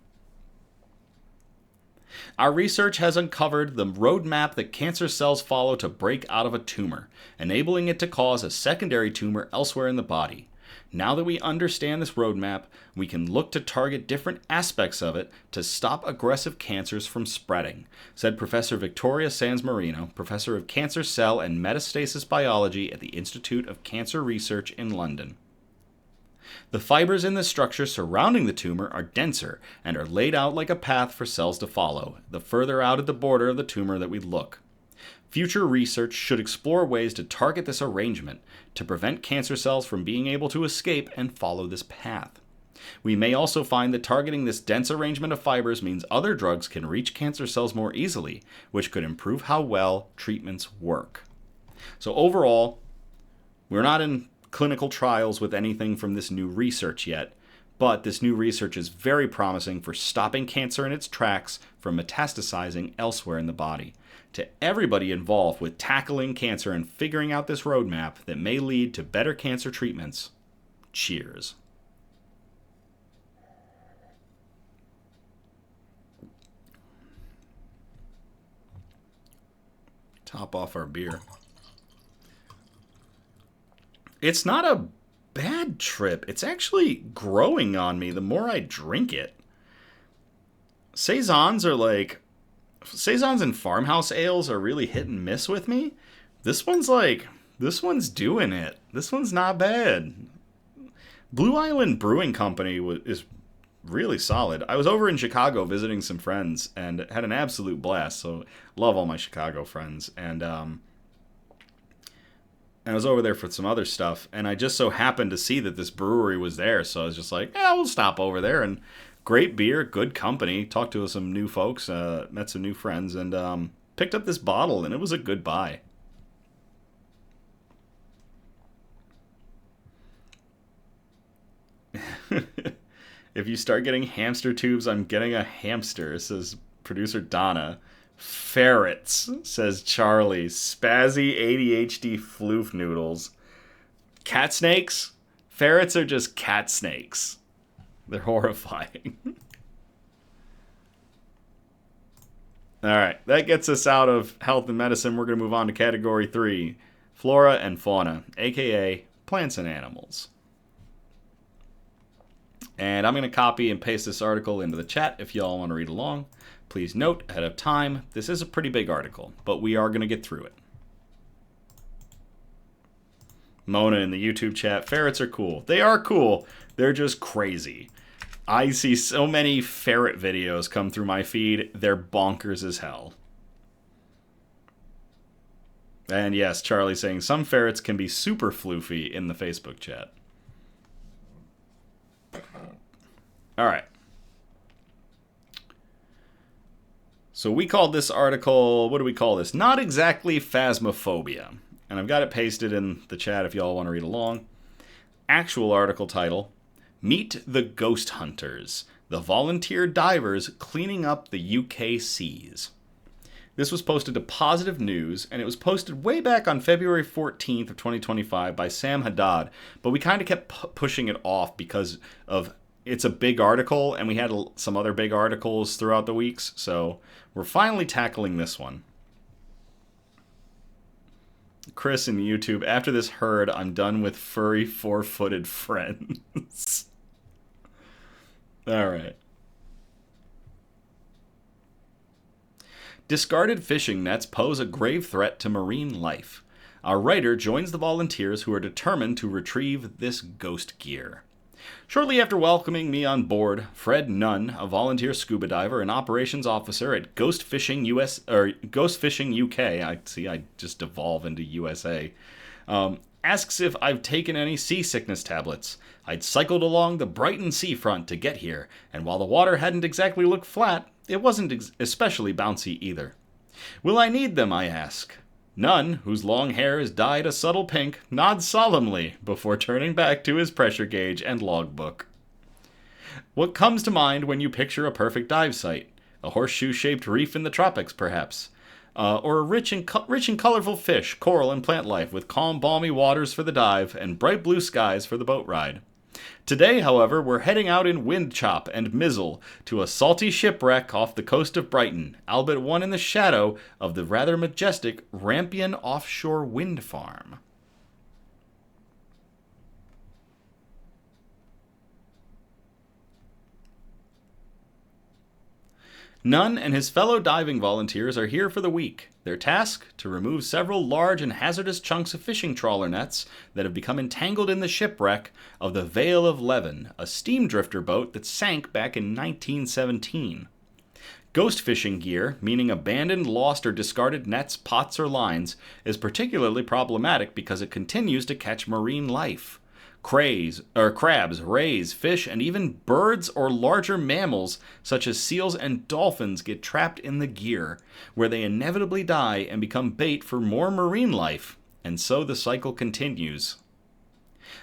Our research has uncovered the roadmap that cancer cells follow to break out of a tumor, enabling it to cause a secondary tumor elsewhere in the body. Now that we understand this roadmap, we can look to target different aspects of it to stop aggressive cancers from spreading, said Professor Victoria Sanz Marino, Professor of Cancer Cell and Metastasis Biology at the Institute of Cancer Research in London. The fibers in the structure surrounding the tumor are denser and are laid out like a path for cells to follow, the further out at the border of the tumor that we look. Future research should explore ways to target this arrangement to prevent cancer cells from being able to escape and follow this path. We may also find that targeting this dense arrangement of fibers means other drugs can reach cancer cells more easily, which could improve how well treatments work. So overall, we're not in clinical trials with anything from this new research yet, but this new research is very promising for stopping cancer in its tracks from metastasizing elsewhere in the body. To everybody involved with tackling cancer and figuring out this roadmap that may lead to better cancer treatments, cheers. Top off our beer. It's not a bad trip. It's actually growing on me the more I drink it. Saisons and farmhouse ales are really hit and miss with me. This one's doing it. This one's not bad. Blue Island Brewing Company is really solid. I was over in Chicago visiting some friends and had an absolute blast. So love all my Chicago friends. And I was over there for some other stuff, and I just so happened to see that this brewery was there. So I was just like, yeah, we'll stop over there. And great beer, good company. Talked to some new folks, met some new friends, and picked up this bottle, and it was a good buy. If you start getting hamster tubes, I'm getting a hamster, says producer Donna. Ferrets, says Charlie. Spazzy ADHD floof noodles. Cat snakes? Ferrets are just cat snakes. They're horrifying. Alright, that gets us out of health and medicine. We're going to move on to category 3. Flora and fauna, aka plants and animals. And I'm going to copy and paste this article into the chat if y'all want to read along. Please note ahead of time, this is a pretty big article, but we are going to get through it. Mona in the YouTube chat, ferrets are cool. They are cool. They're just crazy. I see so many ferret videos come through my feed. They're bonkers as hell. And yes, Charlie saying some ferrets can be super floofy in the Facebook chat. All right. So we called this article, what do we call this? Not exactly phasmophobia. And I've got it pasted in the chat if y'all want to read along. Actual article title, Meet the Ghost Hunters, the volunteer divers cleaning up the UK seas. This was posted to Positive News, and it was posted way back on February 14th of 2025 by Sam Haddad, but we kind of kept pushing it off because of it's a big article, and we had some other big articles throughout the weeks, so we're finally tackling this one. Chris in YouTube, after this herd, I'm done with furry four-footed friends. All right. Discarded fishing nets pose a grave threat to marine life. Our writer joins the volunteers who are determined to retrieve this ghost gear. Shortly after welcoming me on board, Fred Nunn, a volunteer scuba diver and operations officer at Ghost Fishing UK, I just devolve into USA, asks if I've taken any seasickness tablets. I'd cycled along the Brighton seafront to get here, and while the water hadn't exactly looked flat, it wasn't especially bouncy either. Will I need them, I ask. Nunn, whose long hair is dyed a subtle pink, nods solemnly before turning back to his pressure gauge and logbook. What comes to mind when you picture a perfect dive site? A horseshoe-shaped reef in the tropics, perhaps? Or a rich and colorful fish, coral, and plant life with calm, balmy waters for the dive and bright blue skies for the boat ride. Today, however, we're heading out in wind chop and mizzle to a salty shipwreck off the coast of Brighton, albeit one in the shadow of the rather majestic Rampion offshore wind farm. Nunn and his fellow diving volunteers are here for the week. Their task? To remove several large and hazardous chunks of fishing trawler nets that have become entangled in the shipwreck of the Vale of Leven, a steam drifter boat that sank back in 1917. Ghost fishing gear, meaning abandoned, lost, or discarded nets, pots, or lines, is particularly problematic because it continues to catch marine life. Crabs, rays, fish, and even birds or larger mammals such as seals and dolphins get trapped in the gear, where they inevitably die and become bait for more marine life, and so the cycle continues.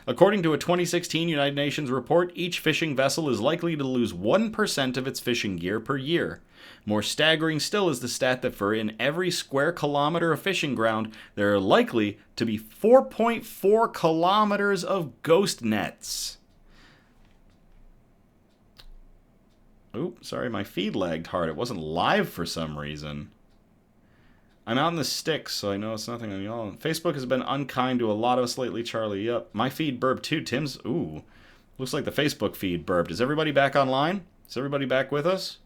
According to a 2016 United Nations report, each fishing vessel is likely to lose 1% of its fishing gear per year. More staggering still is the stat that for in every square kilometer of fishing ground, there are likely to be 4.4 kilometers of ghost nets. Oop, sorry, my feed lagged hard. It wasn't live for some reason. I'm out in the sticks, so I know it's nothing on y'all. Facebook has been unkind to a lot of us lately, Charlie. Yep. My feed burped too. Tim's, ooh. Looks like the Facebook feed burped. Is everybody back online? Is everybody back with us?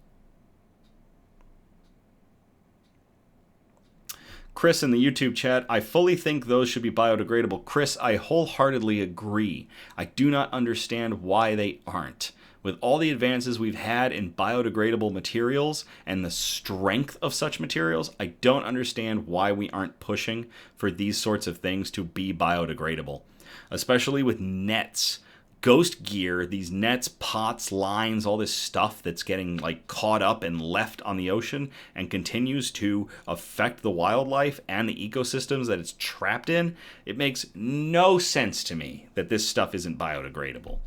Chris in the YouTube chat, I fully think those should be biodegradable. Chris, I wholeheartedly agree. I do not understand why they aren't. With all the advances we've had in biodegradable materials and the strength of such materials, I don't understand why we aren't pushing for these sorts of things to be biodegradable. Especially with nets. Ghost gear, these nets, pots, lines, all this stuff that's getting caught up and left on the ocean and continues to affect the wildlife and the ecosystems that it's trapped in. It makes no sense to me that this stuff isn't biodegradable.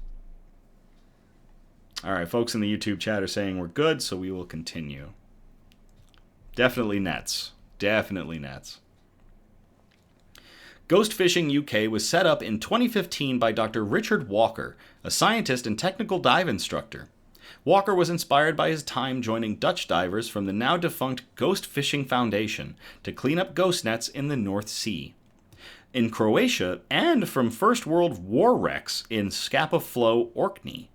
All right, folks in the YouTube chat are saying we're good, so we will continue. Definitely nets. Definitely nets. Ghost Fishing UK was set up in 2015 by Dr. Richard Walker, a scientist and technical dive instructor. Walker was inspired by his time joining Dutch divers from the now defunct Ghost Fishing Foundation to clean up ghost nets in the North Sea. In Croatia, and from First World War wrecks in Scapa Flow, Orkney.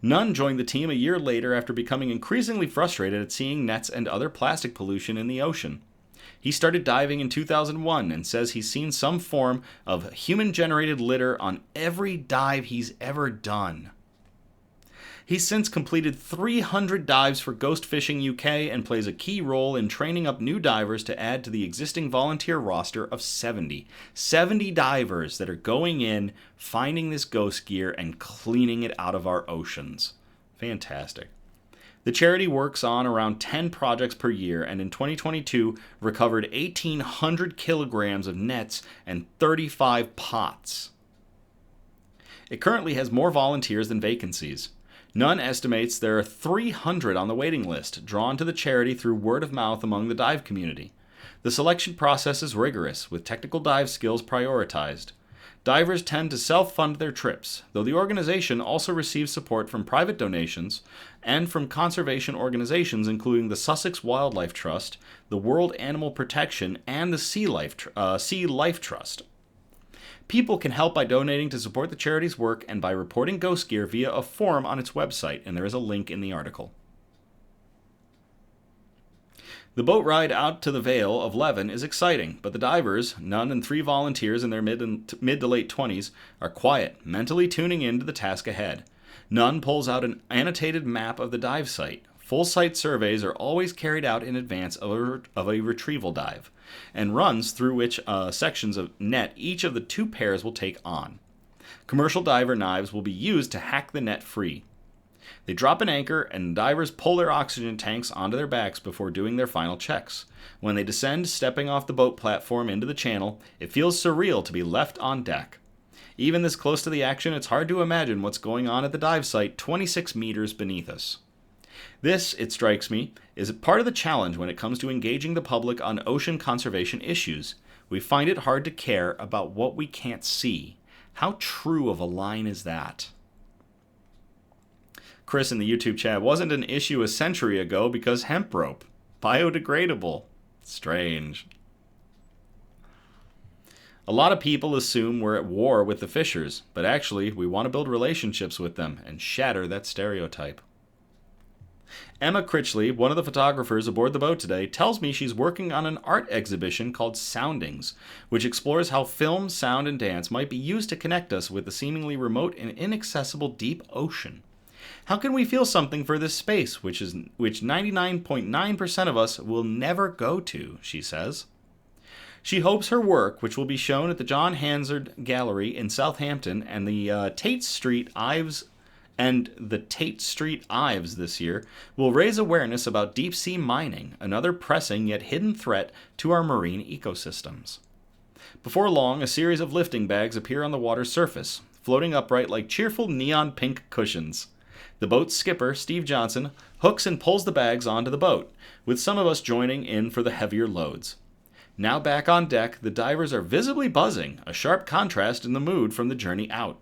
Nunn joined the team a year later after becoming increasingly frustrated at seeing nets and other plastic pollution in the ocean. He started diving in 2001 and says he's seen some form of human-generated litter on every dive he's ever done. He's since completed 300 dives for Ghost Fishing UK and plays a key role in training up new divers to add to the existing volunteer roster of 70. 70 divers that are going in, finding this ghost gear, and cleaning it out of our oceans. Fantastic. The charity works on around 10 projects per year and in 2022 recovered 1,800 kilograms of nets and 35 pots. It currently has more volunteers than vacancies. Nunn estimates there are 300 on the waiting list, drawn to the charity through word of mouth among the dive community. The selection process is rigorous, with technical dive skills prioritized. Divers tend to self-fund their trips, though the organization also receives support from private donations and from conservation organizations including the Sussex Wildlife Trust, the World Animal Protection, and the Sea Life Trust. People can help by donating to support the charity's work and by reporting ghost gear via a form on its website, and there is a link in the article. The boat ride out to the Vale of Leven is exciting, but the divers, Nunn and 3 volunteers in their mid to late 20s, are quiet, mentally tuning in to the task ahead. Nunn pulls out an annotated map of the dive site. Full site surveys are always carried out in advance of a retrieval dive, and runs through which sections of net each of the 2 pairs will take on. Commercial diver knives will be used to hack the net free. They drop an anchor, and divers pull their oxygen tanks onto their backs before doing their final checks. When they descend, stepping off the boat platform into the channel, it feels surreal to be left on deck. Even this close to the action, it's hard to imagine what's going on at the dive site 26 meters beneath us. This, it strikes me, is part of the challenge when it comes to engaging the public on ocean conservation issues. We find it hard to care about what we can't see. How true of a line is that? Chris in the YouTube chat, wasn't an issue a century ago because hemp rope. Biodegradable. Strange. A lot of people assume we're at war with the fishers, but actually we want to build relationships with them and shatter that stereotype. Emma Critchley, one of the photographers aboard the boat today, tells me she's working on an art exhibition called Soundings, which explores how film, sound, and dance might be used to connect us with the seemingly remote and inaccessible deep ocean. How can we feel something for this space, which 99.9% of us will never go to, she says. She hopes her work, which will be shown at the John Hansard Gallery in Southampton and the Tate Street Ives this year, will raise awareness about deep-sea mining, another pressing yet hidden threat to our marine ecosystems. Before long, a series of lifting bags appear on the water's surface, floating upright like cheerful neon pink cushions. The boat's skipper, Steve Johnson, hooks and pulls the bags onto the boat, with some of us joining in for the heavier loads. Now back on deck, the divers are visibly buzzing, a sharp contrast in the mood from the journey out.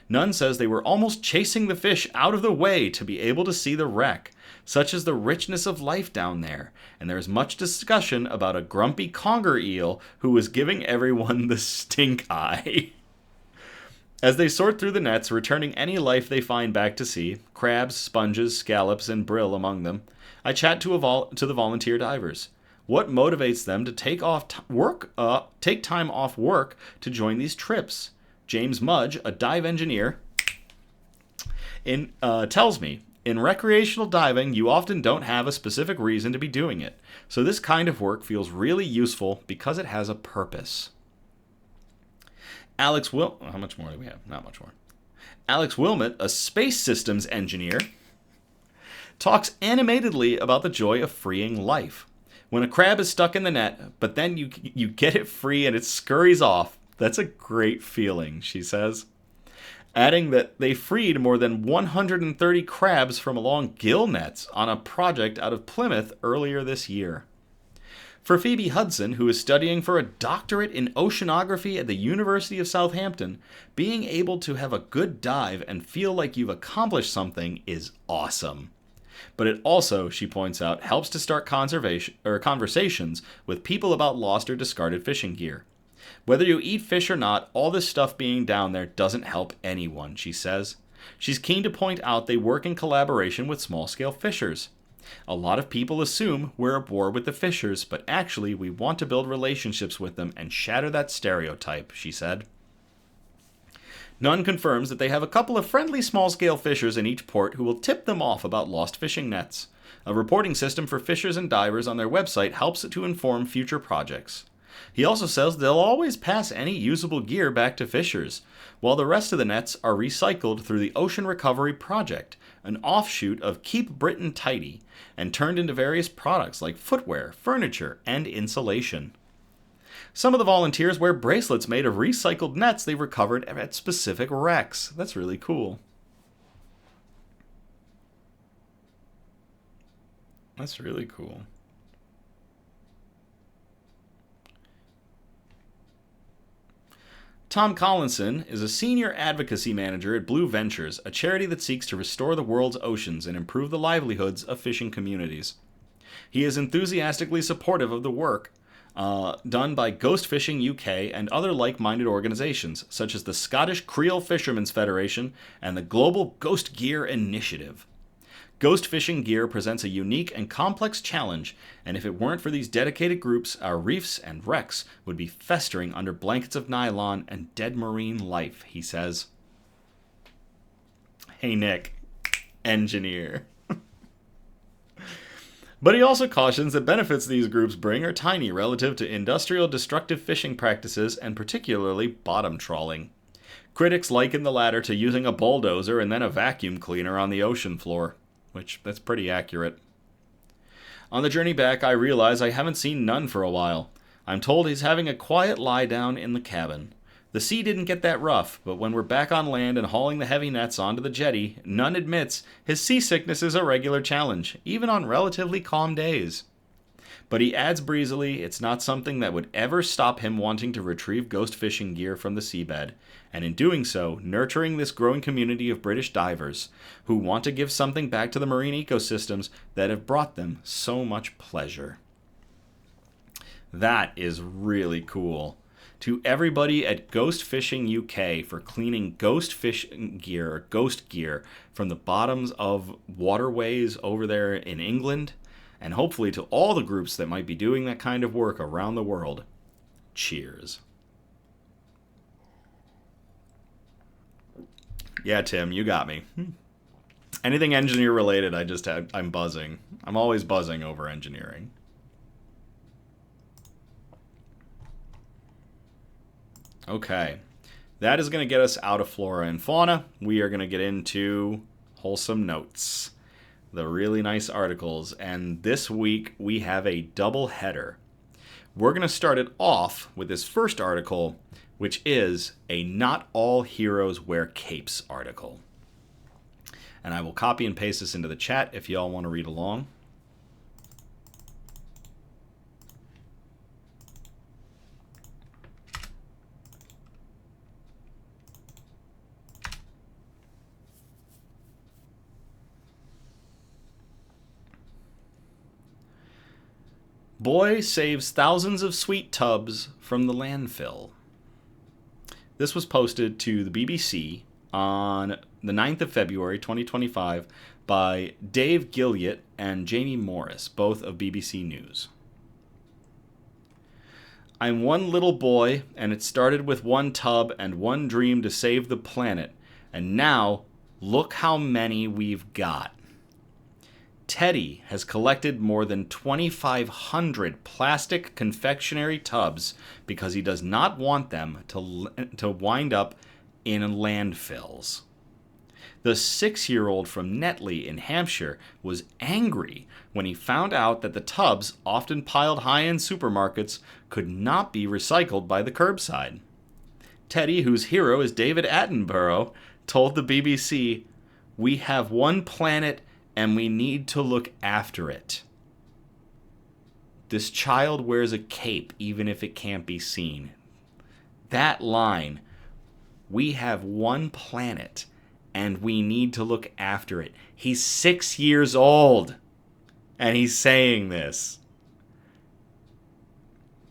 Nunn says they were almost chasing the fish out of the way to be able to see the wreck. Such is the richness of life down there, and there is much discussion about a grumpy conger eel who was giving everyone the stink eye. As they sort through the nets, returning any life they find back to sea, crabs, sponges, scallops, and brill among them, I chat to the volunteer divers. What motivates them to take time off work to join these trips? James Mudge, a dive engineer, Tells me, in recreational diving, you often don't have a specific reason to be doing it. So this kind of work feels really useful because it has a purpose. How much more do we have? Not much more. Alex Wilmot, a space systems engineer, talks animatedly about the joy of freeing life. When a crab is stuck in the net, but then you get it free and it scurries off, that's a great feeling, she says. Adding that they freed more than 130 crabs from along gill nets on a project out of Plymouth earlier this year. For Phoebe Hudson, who is studying for a doctorate in oceanography at the University of Southampton, being able to have a good dive and feel like you've accomplished something is awesome. But it also, she points out, helps to start conversations with people about lost or discarded fishing gear. Whether you eat fish or not, all this stuff being down there doesn't help anyone, she says. She's keen to point out they work in collaboration with small-scale fishers. A lot of people assume we're at war with the fishers, but actually we want to build relationships with them and shatter that stereotype, she said. Nunn confirms that they have a couple of friendly small-scale fishers in each port who will tip them off about lost fishing nets. A reporting system for fishers and divers on their website helps to inform future projects. He also says they'll always pass any usable gear back to fishers, while the rest of the nets are recycled through the Ocean Recovery Project, an offshoot of Keep Britain Tidy, and turned into various products like footwear, furniture, and insulation. Some of the volunteers wear bracelets made of recycled nets they've recovered at specific wrecks. That's really cool. That's really cool. Tom Collinson is a senior advocacy manager at Blue Ventures, a charity that seeks to restore the world's oceans and improve the livelihoods of fishing communities. He is enthusiastically supportive of the work done by Ghost Fishing UK and other like-minded organizations, such as the Scottish Creel Fishermen's Federation and the Global Ghost Gear Initiative. Ghost fishing gear presents a unique and complex challenge, and if it weren't for these dedicated groups, our reefs and wrecks would be festering under blankets of nylon and dead marine life, he says. Hey, Nick. Engineer. But he also cautions that benefits these groups bring are tiny relative to industrial destructive fishing practices and particularly bottom trawling. Critics liken the latter to using a bulldozer and then a vacuum cleaner on the ocean floor, which that's pretty accurate. On the journey back, I realize I haven't seen Nunn for a while. I'm told he's having a quiet lie down in the cabin. The sea didn't get that rough, but when we're back on land and hauling the heavy nets onto the jetty, Nunn admits his seasickness is a regular challenge, even on relatively calm days. But he adds breezily it's not something that would ever stop him wanting to retrieve ghost fishing gear from the seabed, and in doing so, nurturing this growing community of British divers who want to give something back to the marine ecosystems that have brought them so much pleasure. That is really cool. To everybody at Ghost Fishing UK for cleaning ghost fishing gear or ghost gear from the bottoms of waterways over there in England, and hopefully to all the groups that might be doing that kind of work around the world. Cheers. Yeah, Tim, you got me. Anything engineer related, I'm buzzing. I'm always buzzing over engineering. Okay, that is going to get us out of flora and fauna. We are going to get into wholesome notes, the really nice articles, and this week we have a double header. We're going to start it off with this first article, which is a Not All Heroes Wear Capes article. And I will copy and paste this into the chat if y'all want to read along. Boy saves thousands of sweet tubs from the landfill. This was posted to the BBC on the 9th of February 2025 by Dave Gilliott and Jamie Morris, both of BBC News. I'm one little boy, and it started with one tub and one dream to save the planet, and now Look how many we've got. Teddy has collected more than 2,500 plastic confectionery tubs because he does not want them to wind up in landfills. The 6-year-old from Netley in Hampshire was angry when he found out that the tubs, often piled high in supermarkets, could not be recycled by the curbside. Teddy, whose hero is David Attenborough, told the BBC, "We have one planet and we need to look after it." This child wears a cape even if it can't be seen. That line, "We have one planet and we need to look after it." He's 6 years old and he's saying this.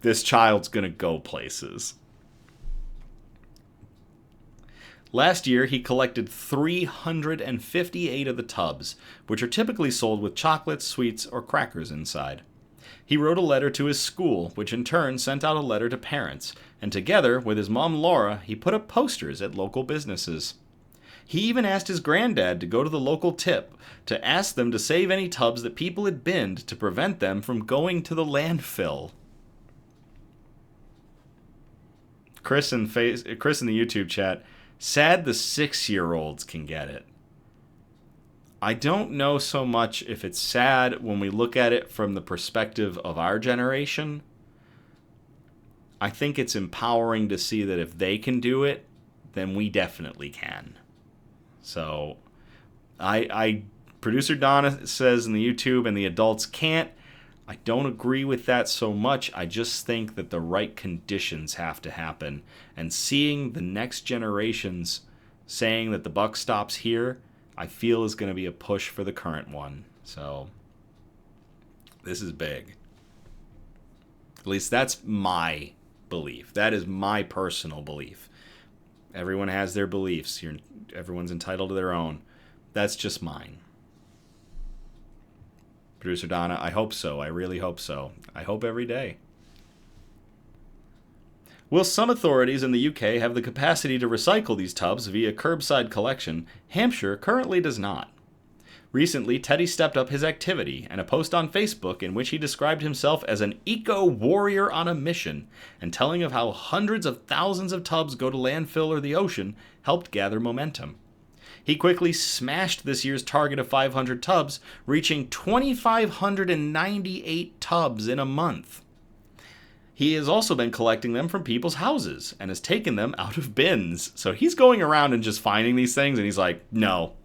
This child's gonna go places. Last year, he collected 358 of the tubs, which are typically sold with chocolates, sweets, or crackers inside. He wrote a letter to his school, which in turn sent out a letter to parents, and together with his mom Laura, he put up posters at local businesses. He even asked his granddad to go to the local tip to ask them to save any tubs that people had binned to prevent them from going to the landfill. Chris in the YouTube chat, sad the 6-year-olds can get it. I don't know so much if it's sad when we look at it from the perspective of our generation. I think it's empowering to see that if they can do it, then we definitely can. So, producer Donna says in the YouTube, and the adults can't. I don't agree with that so much. I just think that the right conditions have to happen. And seeing the next generations saying that the buck stops here, I feel is going to be a push for the current one. So, this is big. At least that's my belief. That is my personal belief. Everyone has their beliefs. Everyone's entitled to their own. That's just mine. Producer Donna, I hope so. I really hope so. I hope every day. While some authorities in the UK have the capacity to recycle these tubs via curbside collection, Hampshire currently does not. Recently, Teddy stepped up his activity and a post on Facebook in which he described himself as an eco-warrior on a mission, and telling of how hundreds of thousands of tubs go to landfill or the ocean helped gather momentum. He quickly smashed this year's target of 500 tubs, reaching 2,598 tubs in a month. He has also been collecting them from people's houses and has taken them out of bins. So he's going around and just finding these things, and he's like, no,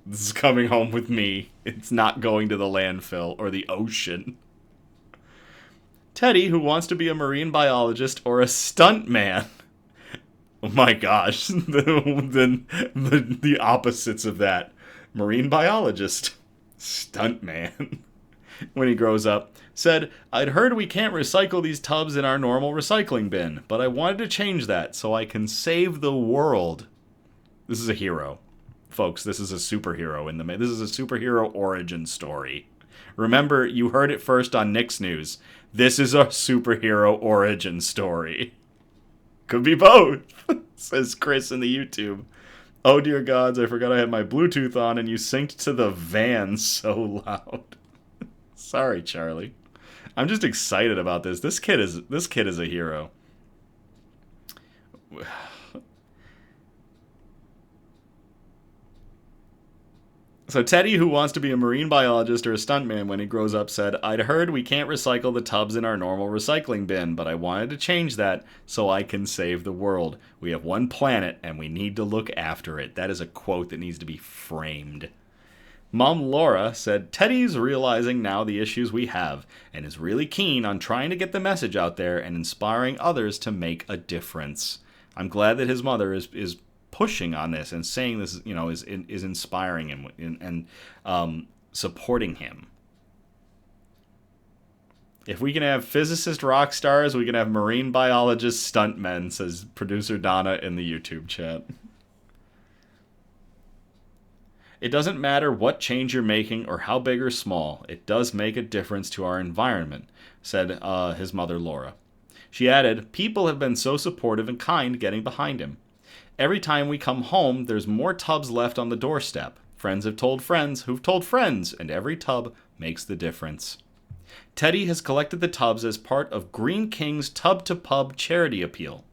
this is coming home with me. It's not going to the landfill or the ocean. Teddy, who wants to be a marine biologist or a stuntman. Oh my gosh, the opposites of that. Marine biologist, stuntman. When he grows up, said, "I'd heard we can't recycle these tubs in our normal recycling bin, but I wanted to change that so I can save the world." This is a hero. Folks, this is a superhero this is a superhero origin story. Remember, you heard it first on Nick's News. This is a superhero origin story. Could be both, says Chris in the YouTube. Oh dear gods, I forgot I had my Bluetooth on and you synced to the van so loud. Sorry, Charlie. I'm just excited about this. This kid is a hero. So Teddy, who wants to be a marine biologist or a stuntman when he grows up, said, "I'd heard we can't recycle the tubs in our normal recycling bin, but I wanted to change that so I can save the world. We have one planet and we need to look after it." That is a quote that needs to be framed. Mom Laura said, "Teddy's realizing now the issues we have and is really keen on trying to get the message out there and inspiring others to make a difference." I'm glad that his mother is pushing on this and saying this, is inspiring him and supporting him. If we can have physicist rock stars, we can have marine biologist stuntmen, says producer Donna in the YouTube chat. It doesn't matter what change you're making or how big or small, it does make a difference to our environment, said his mother Laura. She added, "People have been so supportive and kind getting behind him. Every time we come home, there's more tubs left on the doorstep. Friends have told friends who've told friends, and every tub makes the difference. Teddy has collected the tubs as part of Green King's Tub to Pub charity appeal.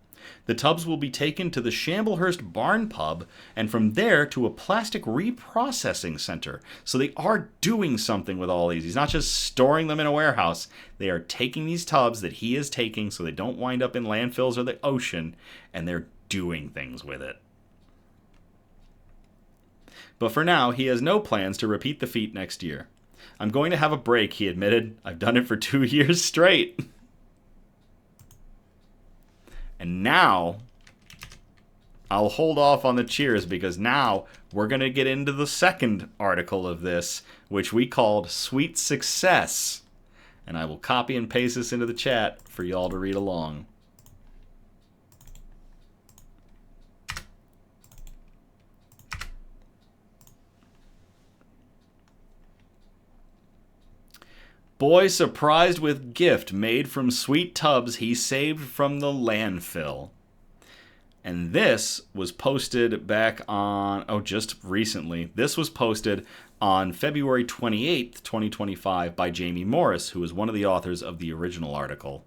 The tubs will be taken to the Shamblehurst Barn Pub and from there to a plastic reprocessing center. So they are doing something with all these. He's not just storing them in a warehouse. They are taking these tubs that he is taking so they don't wind up in landfills or the ocean, and they're doing things with it. But for now, he has no plans to repeat the feat next year. I'm going to have a break, he admitted. I've done it for 2 years straight. And now, I'll hold off on the cheers because now we're going to get into the second article of this, which we called Sweet Success. And I will copy and paste this into the chat for y'all to read along. Boy surprised with gift made from sweet tubs he saved from the landfill. And this was posted back on, just recently. This was posted on February 28th, 2025 by Jamie Morris, who is one of the authors of the original article.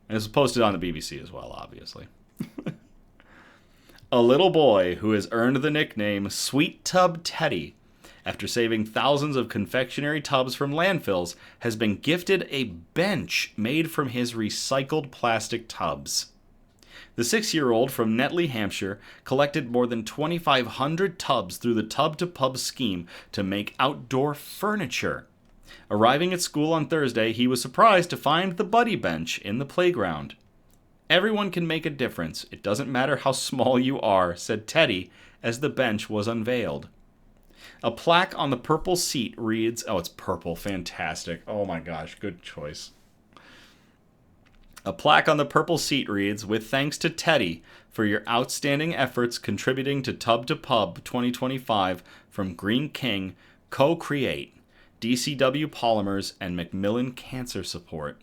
And this was posted on the BBC as well, obviously. A little boy who has earned the nickname Sweet Tub Teddy after saving thousands of confectionery tubs from landfills, has been gifted a bench made from his recycled plastic tubs. The 6-year-old from Netley, Hampshire, collected more than 2,500 tubs through the Tub to Pub scheme to make outdoor furniture. Arriving at school on Thursday, he was surprised to find the Buddy Bench in the playground. Everyone can make a difference. It doesn't matter how small you are, said Teddy as the bench was unveiled. A plaque on the purple seat reads, it's purple, fantastic. Oh my gosh, good choice. A plaque on the purple seat reads, with thanks to Teddy for your outstanding efforts contributing to Tub to Pub 2025 from Green King, Co-Create, DCW Polymers, and Macmillan Cancer Support.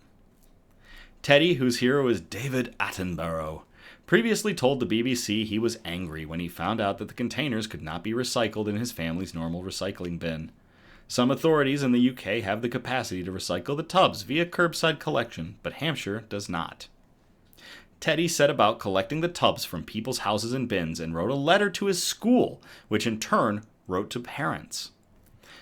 Teddy, whose hero is David Attenborough, previously told the BBC he was angry when he found out that the containers could not be recycled in his family's normal recycling bin. Some authorities in the UK have the capacity to recycle the tubs via curbside collection, but Hampshire does not. Teddy set about collecting the tubs from people's houses and bins and wrote a letter to his school, which in turn wrote to parents.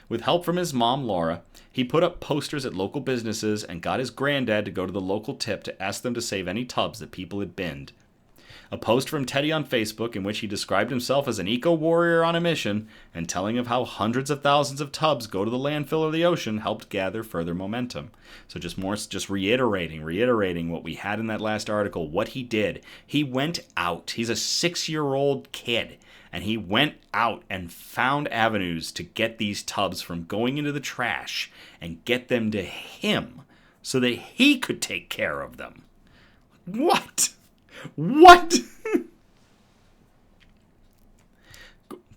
With help from his mom, Laura, he put up posters at local businesses and got his granddad to go to the local tip to ask them to save any tubs that people had binned. A post from Teddy on Facebook in which he described himself as an eco-warrior on a mission and telling of how hundreds of thousands of tubs go to the landfill or the ocean helped gather further momentum. So just reiterating what we had in that last article, what he did. He went out. He's a 6-year-old kid, and he went out and found avenues to get these tubs from going into the trash and get them to him so that he could take care of them. What?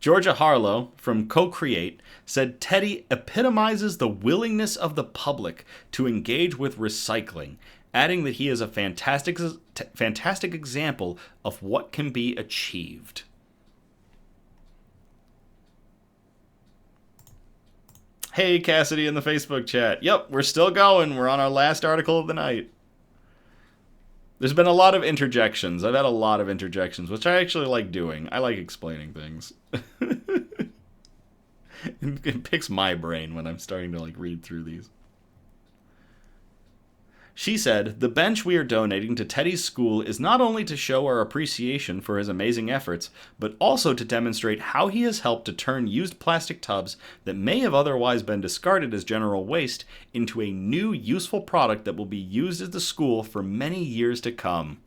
Georgia Harlow from Co-Create said Teddy epitomizes the willingness of the public to engage with recycling, adding that he is a fantastic example of what can be achieved. Hey, Cassidy in the Facebook chat. Yep, we're still going. We're on our last article of the night. There's been a lot of interjections. I've had a lot of interjections, which I actually like doing. I like explaining things. It picks my brain when I'm starting to read through these. She said, the bench we are donating to Teddy's school is not only to show our appreciation for his amazing efforts, but also to demonstrate how he has helped to turn used plastic tubs that may have otherwise been discarded as general waste into a new useful product that will be used at the school for many years to come.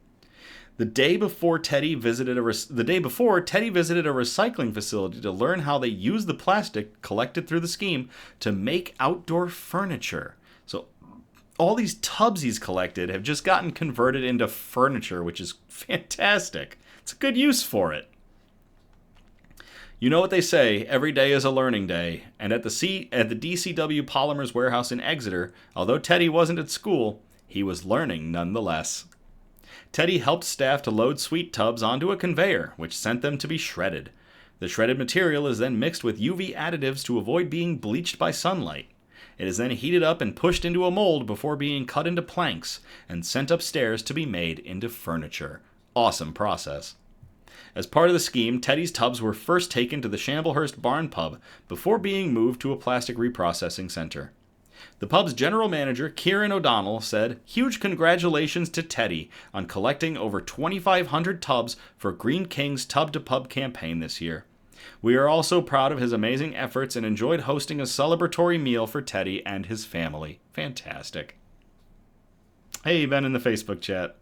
The day before Teddy visited a recycling facility to learn how they use the plastic collected through the scheme to make outdoor furniture. So all these tubs he's collected have just gotten converted into furniture, which is fantastic. It's a good use for it. You know what they say, every day is a learning day. And at the DCW Polymers warehouse in Exeter, although Teddy wasn't at school, he was learning nonetheless. Teddy helped staff to load sweet tubs onto a conveyor, which sent them to be shredded. The shredded material is then mixed with UV additives to avoid being bleached by sunlight. It is then heated up and pushed into a mold before being cut into planks and sent upstairs to be made into furniture. Awesome process. As part of the scheme, Teddy's tubs were first taken to the Shamblehurst Barn Pub before being moved to a plastic reprocessing center. The pub's general manager, Kieran O'Donnell, said, "Huge congratulations to Teddy on collecting over 2,500 tubs for Green King's Tub-to-Pub campaign this year. We are also proud of his amazing efforts and enjoyed hosting a celebratory meal for Teddy and his family." Fantastic. Hey, Ben in the Facebook chat.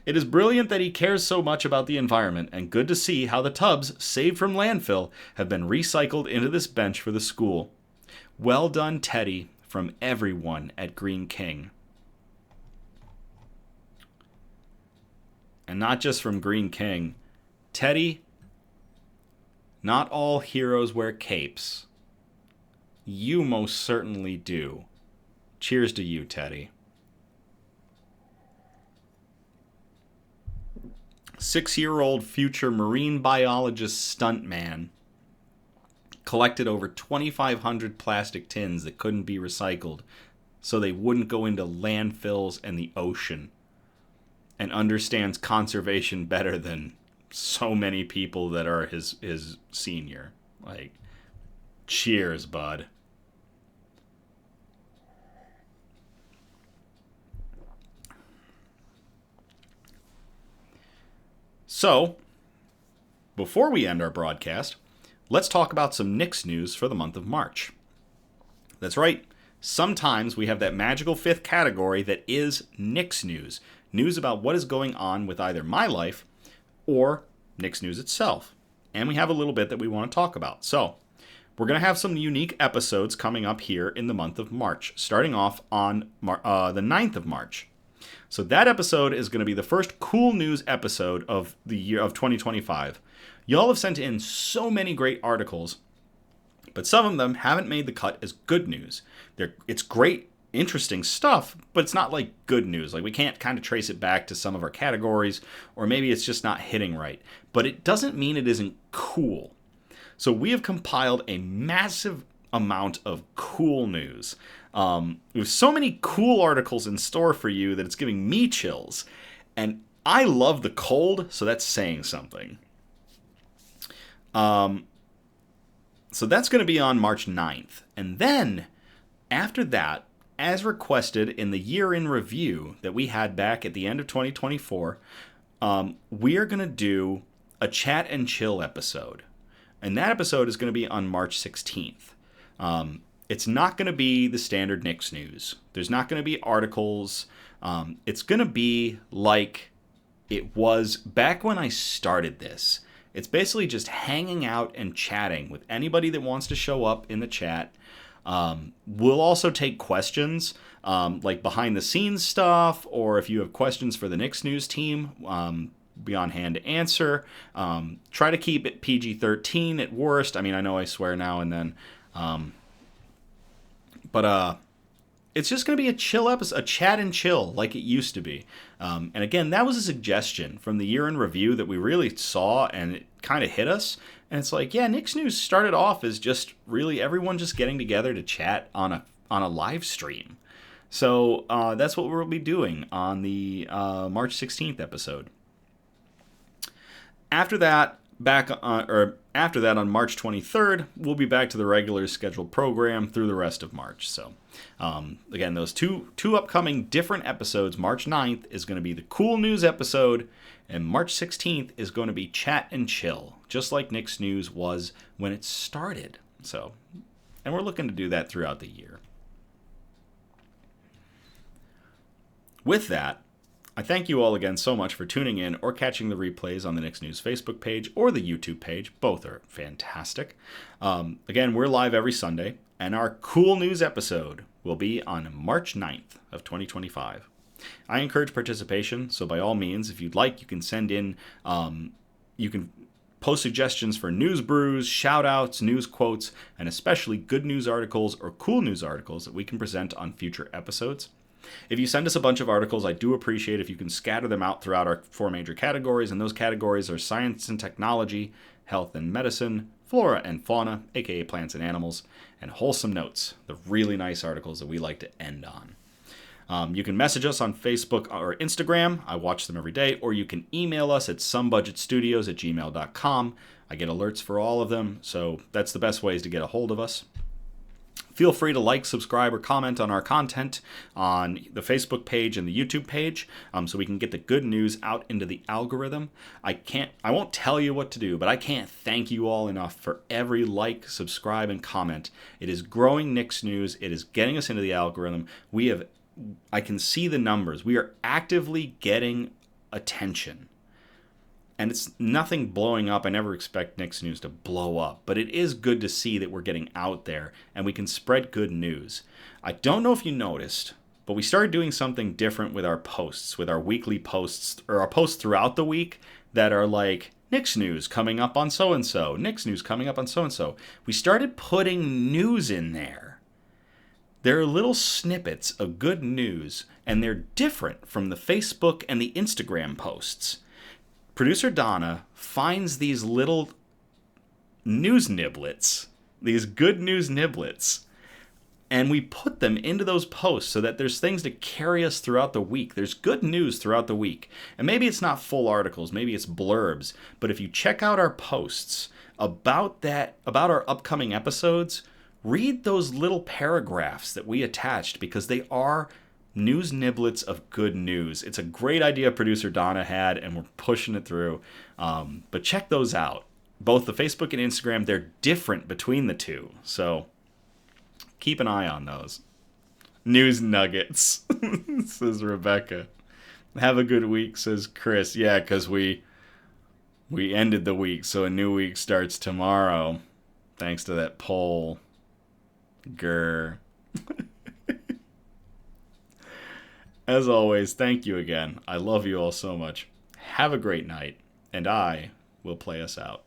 It is brilliant that he cares so much about the environment, and good to see how the tubs, saved from landfill, have been recycled into this bench for the school. Well done, Teddy, from everyone at Green King. And not just from Green King. Teddy, not all heroes wear capes. You most certainly do. Cheers to you, Teddy. 6-year-old future marine biologist stuntman collected over 2,500 plastic tins that couldn't be recycled so they wouldn't go into landfills and the ocean, and understands conservation better than so many people that are his senior. Like, cheers, bud. So, before we end our broadcast, let's talk about some Nick's news for the month of March. That's right, sometimes we have that magical fifth category that is Nick's news. News about what is going on with either my life or Nick's news itself. And we have a little bit that we want to talk about. So, we're going to have some unique episodes coming up here in the month of March, starting off on the 9th of March. So that episode is going to be the first cool news episode of the year of 2025. Y'all have sent in so many great articles, but some of them haven't made the cut as good news. It's great, interesting stuff, but it's not like good news. Like, we can't kind of trace it back to some of our categories, or maybe it's just not hitting right. But it doesn't mean it isn't cool. So we have compiled a massive amount of cool news. We have so many cool articles in store for you that it's giving me chills. And I love the cold, so that's saying something. So that's going to be on March 9th. And then, after that, as requested in the year in review that we had back at the end of 2024, we are going to do a chat and chill episode. And that episode is going to be on March 16th. It's not going to be the standard Nick's news. There's not going to be articles. It's going to be like it was back when I started this. It's basically just hanging out and chatting with anybody that wants to show up in the chat. We'll also take questions, like behind the scenes stuff, or if you have questions for the Nick's news team, be on hand to answer. Try to keep it PG-13 at worst. I mean, I know I swear now and then. But it's just going to be a chill episode, a chat and chill like it used to be. And again, that was a suggestion from the year in review that we really saw, and it kind of hit us. And it's like, yeah, Nick's news started off as just really everyone just getting together to chat on a live stream. So that's what we'll be doing on the March 16th episode. After that, on March 23rd, we'll be back to the regular scheduled program through the rest of March. So, again, those two upcoming different episodes. March 9th is going to be the cool news episode, and March 16th is going to be chat and chill, just like Nick's news was when it started. So, and we're looking to do that throughout the year. With that, I thank you all again so much for tuning in or catching the replays on the Nick's News Facebook page or the YouTube page. Both are fantastic. Again, we're live every Sunday, and our cool news episode will be on March 9th of 2025. I encourage participation, so by all means, if you'd like, you can send in, you can post suggestions for news brews, shout-outs, news quotes, and especially good news articles or cool news articles that we can present on future episodes. If you send us a bunch of articles, I do appreciate if you can scatter them out throughout our 4 major categories, and those categories are science and technology, health and medicine, flora and fauna, aka plants and animals, and wholesome notes, the really nice articles that we like to end on. You can message us on Facebook or Instagram. I watch them every day. Or you can email us at somebudgetstudios@gmail.com. I get alerts for all of them, so that's the best ways to get a hold of us. Feel free to like, subscribe, or comment on our content on the Facebook page and the YouTube page, so we can get the good news out into the algorithm. I won't tell you what to do, but I can't thank you all enough for every like, subscribe, and comment. It is growing Nick's News. It is getting us into the algorithm. I can see the numbers. We are actively getting attention. And it's nothing blowing up. I never expect Nick's News to blow up. But it is good to see that we're getting out there and we can spread good news. I don't know if you noticed, but we started doing something different with our posts, with our weekly posts, or our posts throughout the week that are like, Nick's News coming up on so-and-so, Nick's News coming up on so-and-so. We started putting news in there. There are little snippets of good news, and they're different from the Facebook and the Instagram posts. Producer Donna finds these little news niblets, these good news niblets, and we put them into those posts so that there's things to carry us throughout the week. There's good news throughout the week. And maybe it's not full articles, maybe it's blurbs, but if you check out our posts about our upcoming episodes, read those little paragraphs that we attached because they are news niblets of good news. It's a great idea producer Donna had, and we're pushing it through. But check those out. Both the Facebook and Instagram, they're different between the two. So keep an eye on those. News nuggets, says Rebecca. Have a good week, says Chris. Yeah, because we ended the week, so a new week starts tomorrow. Thanks to that poll. Grr. As always, thank you again. I love you all so much. Have a great night, and I will play us out.